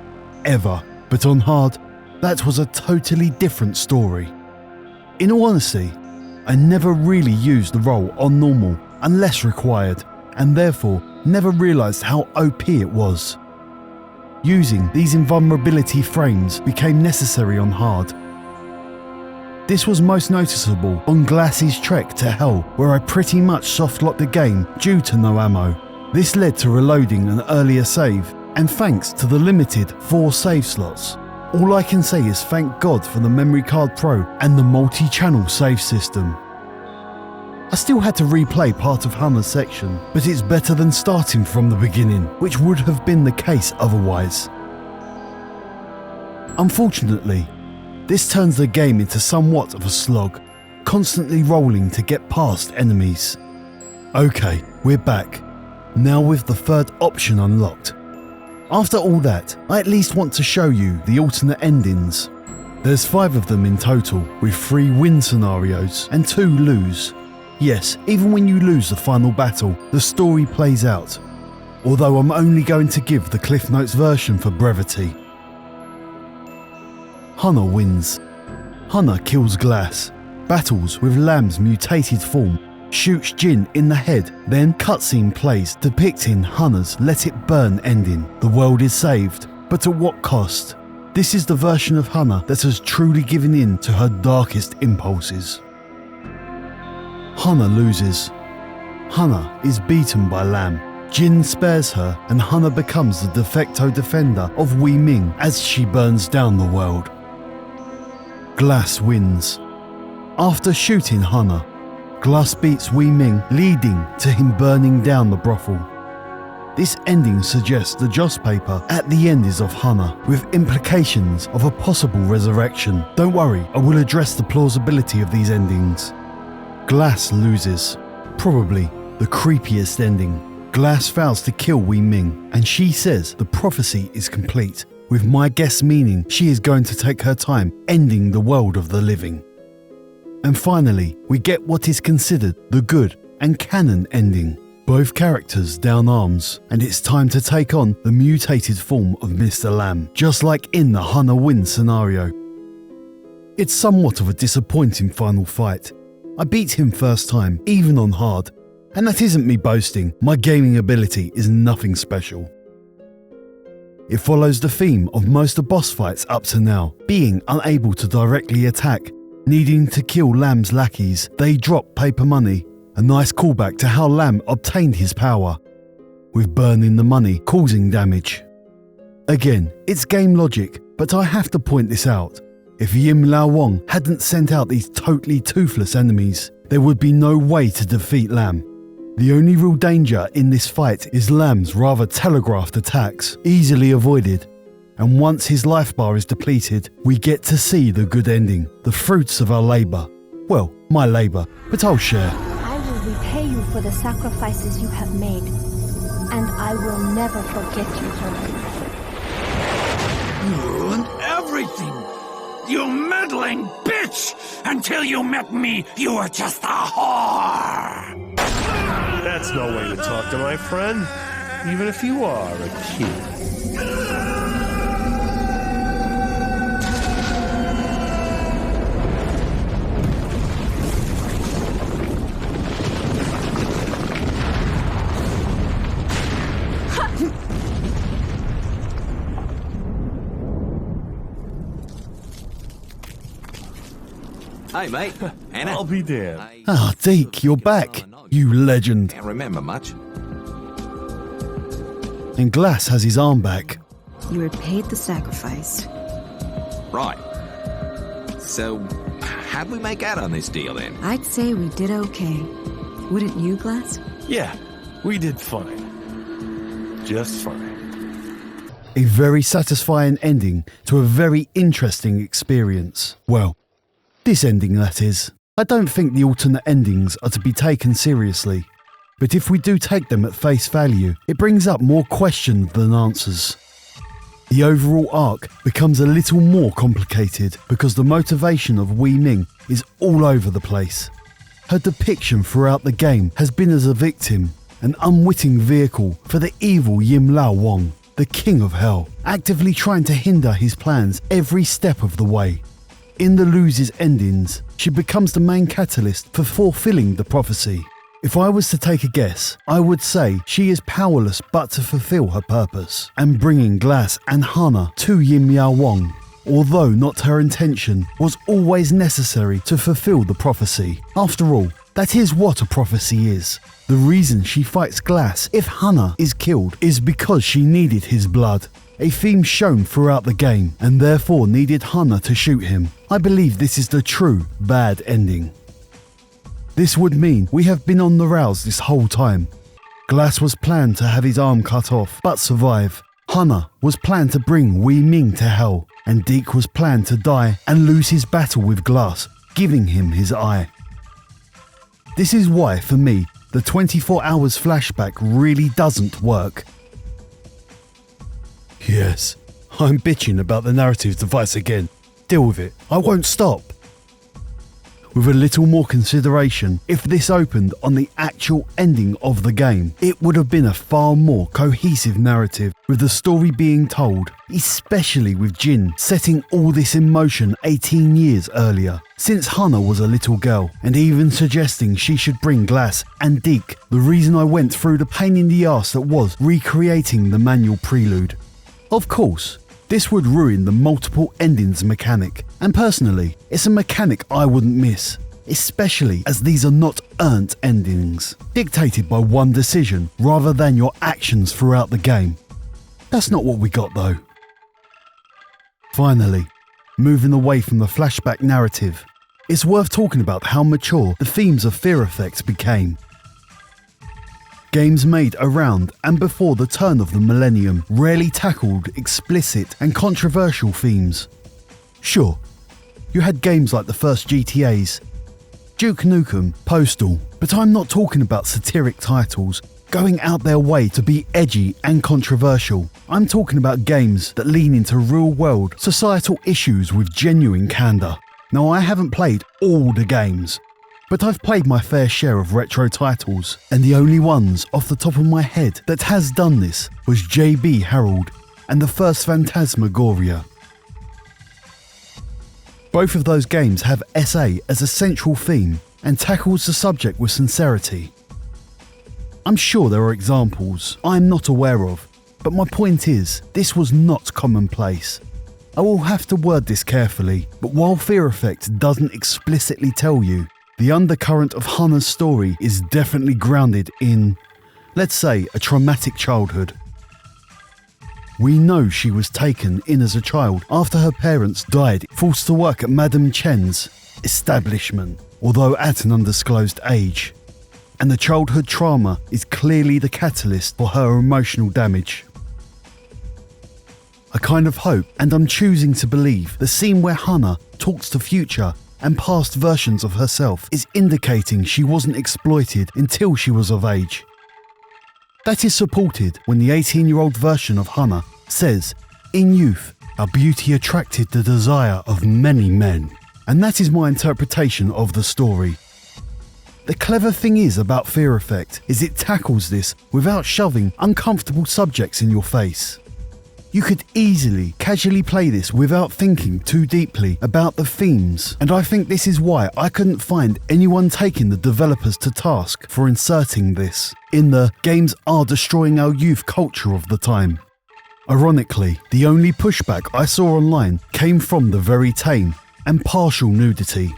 ever, but on hard, that was a totally different story. In all honesty, I never really used the roll on normal unless required, and therefore never realised how OP it was. Using these invulnerability frames became necessary on hard. This was most noticeable on Glas's trek to hell, where I pretty much soft-locked the game due to no ammo. This led to reloading an earlier save, and thanks to the limited 4 save slots, all I can say is thank God for the Memory Card Pro and the multi-channel save system. I still had to replay part of Hana's section, but it's better than starting from the beginning, which would have been the case otherwise. Unfortunately, this turns the game into somewhat of a slog, constantly rolling to get past enemies. Okay, we're back, now with the 3rd option unlocked. After all that, I at least want to show you the alternate endings. There's 5 of them in total, with 3 win scenarios and 2 lose. Yes, even when you lose the final battle, the story plays out. Although I'm only going to give the Cliff Notes version for brevity. Hana wins. Hana kills Glas, battles with Lamb's mutated form, shoots Jin in the head, then cutscene plays depicting Hana's Let It Burn ending. The world is saved, but at what cost? This is the version of Hannah that has truly given in to her darkest impulses. Hannah loses. Hannah is beaten by Lam. Jin spares her and Hannah becomes the de facto defender of Wei Ming as she burns down the world. Glas wins. After shooting Hannah, Glas beats Wei Ming, leading to him burning down the brothel. This ending suggests the joss paper at the end is of Hannah, with implications of a possible resurrection. Don't worry, I will address the plausibility of these endings. Glas loses. Probably the creepiest ending. Glas vows to kill Wei Ming, and she says the prophecy is complete, with my guess meaning she is going to take her time ending the world of the living. And finally, we get what is considered the good and canon ending. Both characters down arms, and it's time to take on the mutated form of Mr. Lam, just like in the Hannah win scenario. It's somewhat of a disappointing final fight. I beat him first time, even on hard, and that isn't me boasting, my gaming ability is nothing special. It follows the theme of most of boss fights up to now, being unable to directly attack, needing to kill Lam's lackeys. They drop paper money, a nice callback to how Lam obtained his power, with burning the money causing damage. Again, it's game logic, but I have to point this out. If Yim Lao Wang hadn't sent out these totally toothless enemies, there would be no way to defeat Lam. The only real danger in this fight is Lam's rather telegraphed attacks, easily avoided, and once his life bar is depleted, we get to see the good ending, the fruits of our labour. Well, my labour, but I'll share. I will repay you for the sacrifices you have made, and I will never forget you, Herman. You ruined everything! You meddling bitch! Until you met me, you were just a whore! That's no way to talk to my friend, even if you are a kid. Hey, mate. Anna. I'll be damned. Ah, Deke, you're back. You legend. Can't remember much. And Glas has his arm back. You repaid the sacrifice. Right. So, how'd we make out on this deal then? I'd say we did okay. Wouldn't you, Glas? Yeah, we did fine. Just fine. A very satisfying ending to a very interesting experience. Well, this ending, that is. I don't think the alternate endings are to be taken seriously, but if we do take them at face value, it brings up more questions than answers. The overall arc becomes a little more complicated because the motivation of Wei Ming is all over the place. Her depiction throughout the game has been as a victim, an unwitting vehicle for the evil Yim Lao Wang, the king of hell, actively trying to hinder his plans every step of the way. In the Los's endings, she becomes the main catalyst for fulfilling the prophecy. If I was to take a guess, I would say she is powerless but to fulfill her purpose, and bringing Glas and Hannah to Yim Lao Wang, although not her intention, was always necessary to fulfill the prophecy. After all, that is what a prophecy is. The reason she fights Glas if Hannah is killed is because she needed his blood. A theme shown throughout the game, and therefore needed Hannah to shoot him. I believe this is the true bad ending. This would mean we have been on the rails this whole time. Glas was planned to have his arm cut off, but survive. Hannah was planned to bring Wei Ming to hell, and Deke was planned to die and lose his battle with Glas, giving him his eye. This is why, for me, the 24 hours flashback really doesn't work. Yes, I'm bitching about the narrative device again. Deal with it. I won't stop. With a little more consideration, if this opened on the actual ending of the game, it would have been a far more cohesive narrative, with the story being told, especially with Jin setting all this in motion 18 years earlier, since Hannah was a little girl, and even suggesting she should bring Glas and Deke, the reason I went through the pain in the arse that was recreating the manual prelude. Of course, this would ruin the multiple endings mechanic, and personally, it's a mechanic I wouldn't miss, especially as these are not earned endings, dictated by one decision rather than your actions throughout the game. That's not what we got though. Finally, moving away from the flashback narrative, it's worth talking about how mature the themes of Fear Effect became. Games made around and before the turn of the millennium rarely tackled explicit and controversial themes. Sure, you had games like the first GTAs, Duke Nukem, Postal, but I'm not talking about satiric titles going out their way to be edgy and controversial. I'm talking about games that lean into real-world societal issues with genuine candour. Now, I haven't played all the games, but I've played my fair share of retro titles, and the only ones off the top of my head that has done this was JB Harold and the first Phantasmagoria. Both of those games have SA as a central theme and tackles the subject with sincerity. I'm sure there are examples I'm not aware of, but my point is, this was not commonplace. I will have to word this carefully, but while Fear Effect doesn't explicitly tell you, the undercurrent of Hannah's story is definitely grounded in, let's say, a traumatic childhood. We know she was taken in as a child after her parents died, forced to work at Madame Chen's establishment, although at an undisclosed age. And the childhood trauma is clearly the catalyst for her emotional damage. I kind of hope, and I'm choosing to believe, the scene where Hannah talks to future and past versions of herself is indicating she wasn't exploited until she was of age. That is supported when the 18-year-old version of Hannah says, "In youth, our beauty attracted the desire of many men." And that is my interpretation of the story. The clever thing is about Fear Effect is it tackles this without shoving uncomfortable subjects in your face. You could easily, casually play this without thinking too deeply about the themes, and I think this is why I couldn't find anyone taking the developers to task for inserting this in the games are destroying our youth culture of the time. Ironically, the only pushback I saw online came from the very tame and partial nudity.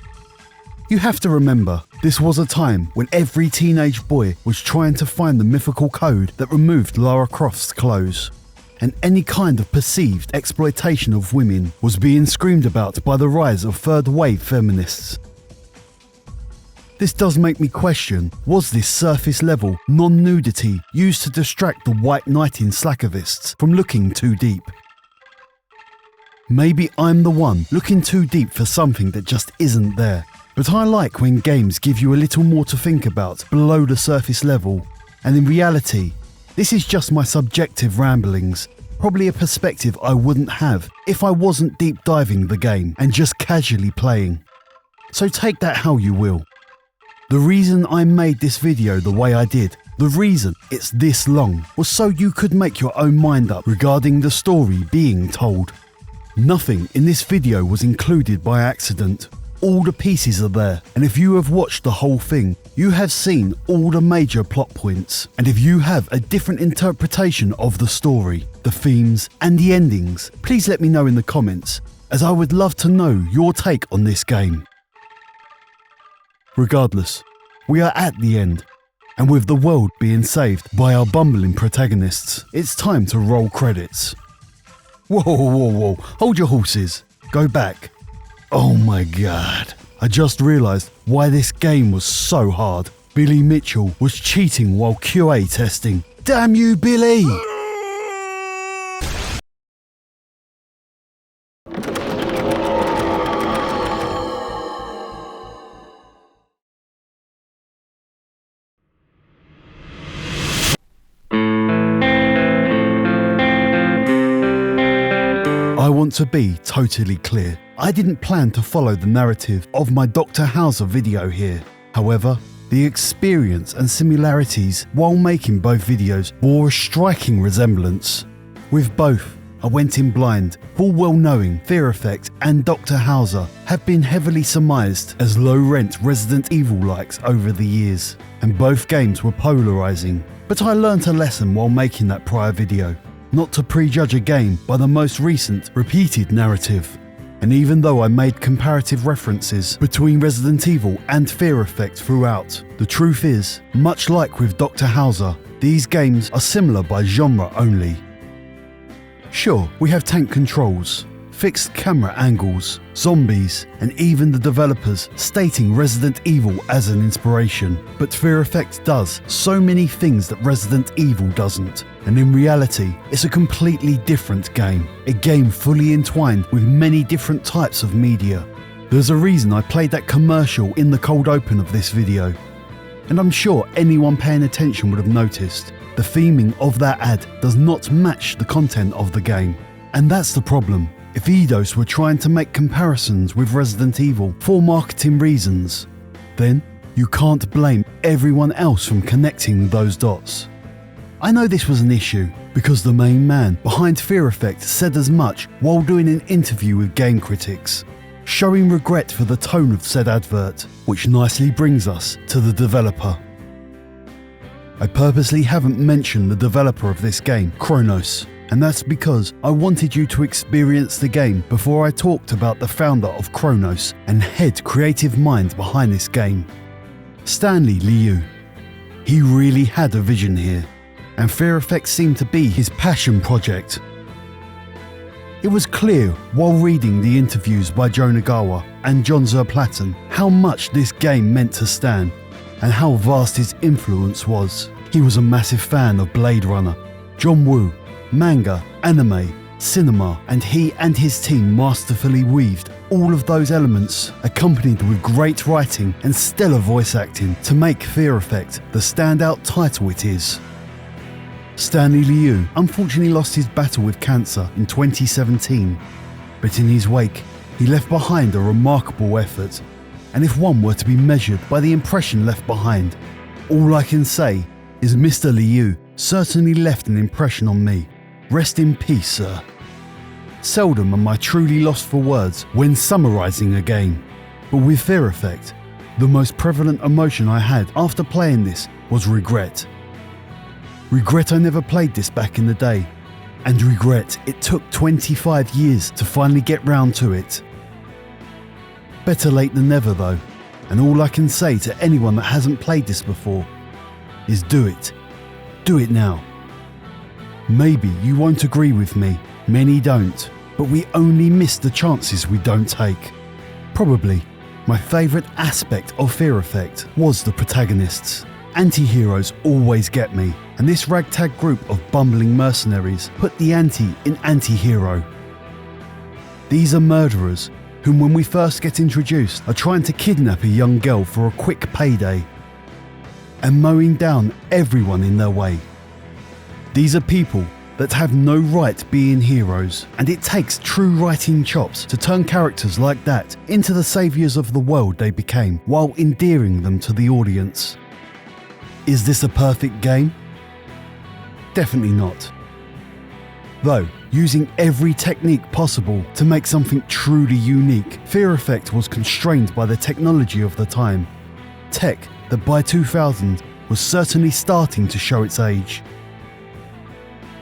You have to remember, this was a time when every teenage boy was trying to find the mythical code that removed Lara Croft's clothes, and any kind of perceived exploitation of women was being screamed about by the rise of third-wave feminists. This does make me question, was this surface-level non-nudity used to distract the white knighting slackovists from looking too deep? Maybe I'm the one looking too deep for something that just isn't there. But I like when games give you a little more to think about below the surface level, and in reality, this is just my subjective ramblings, probably a perspective I wouldn't have if I wasn't deep diving the game and just casually playing. So take that how you will. The reason I made this video the way I did, the reason it's this long, was so you could make your own mind up regarding the story being told. Nothing in this video was included by accident. All the pieces are there, and if you have watched the whole thing, you have seen all the major plot points. And if you have a different interpretation of the story, the themes, and the endings, please let me know in the comments, as I would love to know your take on this game. Regardless, we are at the end, and with the world being saved by our bumbling protagonists, it's time to roll credits. Whoa, whoa, whoa, hold your horses, go back. Oh my god, I just realised why this game was so hard. Billy Mitchell was cheating while QA testing. Damn you, Billy! I want to be totally clear. I didn't plan to follow the narrative of my Dr. Hauser video here. However, the experience and similarities while making both videos bore a striking resemblance. With both, I went in blind, full well knowing Fear Effect and Dr. Hauser have been heavily surmised as low-rent Resident Evil likes over the years, and both games were polarising. But I learnt a lesson while making that prior video. not to prejudge a game by the most recent, repeated narrative. And even though I made comparative references between Resident Evil and Fear Effect throughout, the truth is, much like with Dr. Hauser, these games are similar by genre only. Sure, we have tank controls, fixed camera angles, zombies, and even the developers stating Resident Evil as an inspiration. But Fear Effect does so many things that Resident Evil doesn't, and in reality, it's a completely different game. A game fully entwined with many different types of media. There's a reason I played that commercial in the cold open of this video, and I'm sure anyone paying attention would have noticed. The theming of that ad does not match the content of the game, and that's the problem. If Eidos were trying to make comparisons with Resident Evil for marketing reasons, then you can't blame everyone else from connecting those dots. I know this was an issue because the main man behind Fear Effect said as much while doing an interview with Game Critics, showing regret for the tone of said advert, which nicely brings us to the developer. I purposely haven't mentioned the developer of this game, Kronos, and that's because I wanted you to experience the game before I talked about the founder of Kronos and head creative mind behind this game, Stanley Liu. He really had a vision here, and Fear Effect seemed to be his passion project. It was clear while reading the interviews by Joe Nagawa and John Zerplatten how much this game meant to Stan and how vast his influence was. He was a massive fan of Blade Runner, John Woo, manga, anime, cinema, and he and his team masterfully weaved all of those elements, accompanied with great writing and stellar voice acting, to make Fear Effect the standout title it is. Stanley Liu unfortunately lost his battle with cancer in 2017, but in his wake, he left behind a remarkable effort, and if one were to be measured by the impression left behind, all I can say is Mr. Liu certainly left an impression on me. Rest in peace, sir. Seldom am I truly lost for words when summarising a game, but with Fear Effect, the most prevalent emotion I had after playing this was regret. Regret I never played this back in the day, and regret it took 25 years to finally get round to it. Better late than never though, and all I can say to anyone that hasn't played this before is do it. Do it now. Maybe you won't agree with me, many don't, but we only miss the chances we don't take. Probably my favourite aspect of Fear Effect was the protagonists. Anti-heroes always get me, and this ragtag group of bumbling mercenaries put the anti in anti-hero. These are murderers whom when we first get introduced are trying to kidnap a young girl for a quick payday and mowing down everyone in their way. These are people that have no right being heroes, and it takes true writing chops to turn characters like that into the saviours of the world they became while endearing them to the audience. Is this a perfect game? Definitely not. Though, using every technique possible to make something truly unique, Fear Effect was constrained by the technology of the time. Tech that by 2000 was certainly starting to show its age.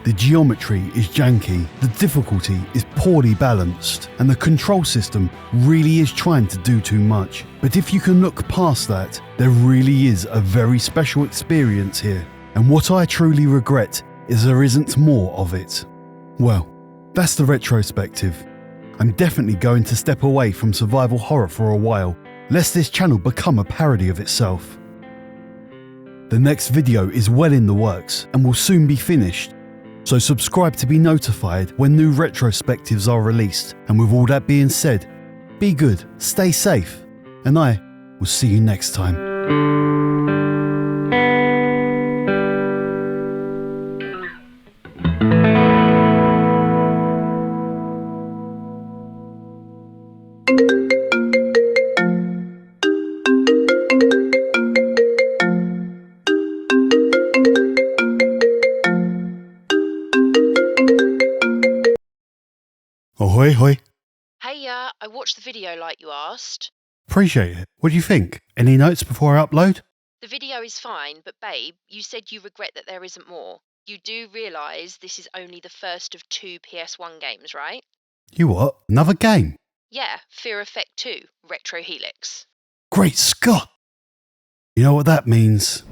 The geometry is janky, the difficulty is poorly balanced, and the control system really is trying to do too much. But if you can look past that, there really is a very special experience here. And what I truly regret is there isn't more of it. Well, that's the retrospective. I'm definitely going to step away from survival horror for a while, lest this channel become a parody of itself. The next video is well in the works and will soon be finished, so subscribe to be notified when new retrospectives are released. And with all that being said, be good, stay safe, and I will see you next time. Ahoy, hoy. Hey, I watched the video like you asked. Appreciate it. What do you think? Any notes before I upload? The video is fine, but babe, you said you regret that there isn't more. You do realise this is only the first of 2 PS1 games, right? You what? Another game? Yeah, Fear Effect 2, Retro Helix. Great Scott! You know what that means?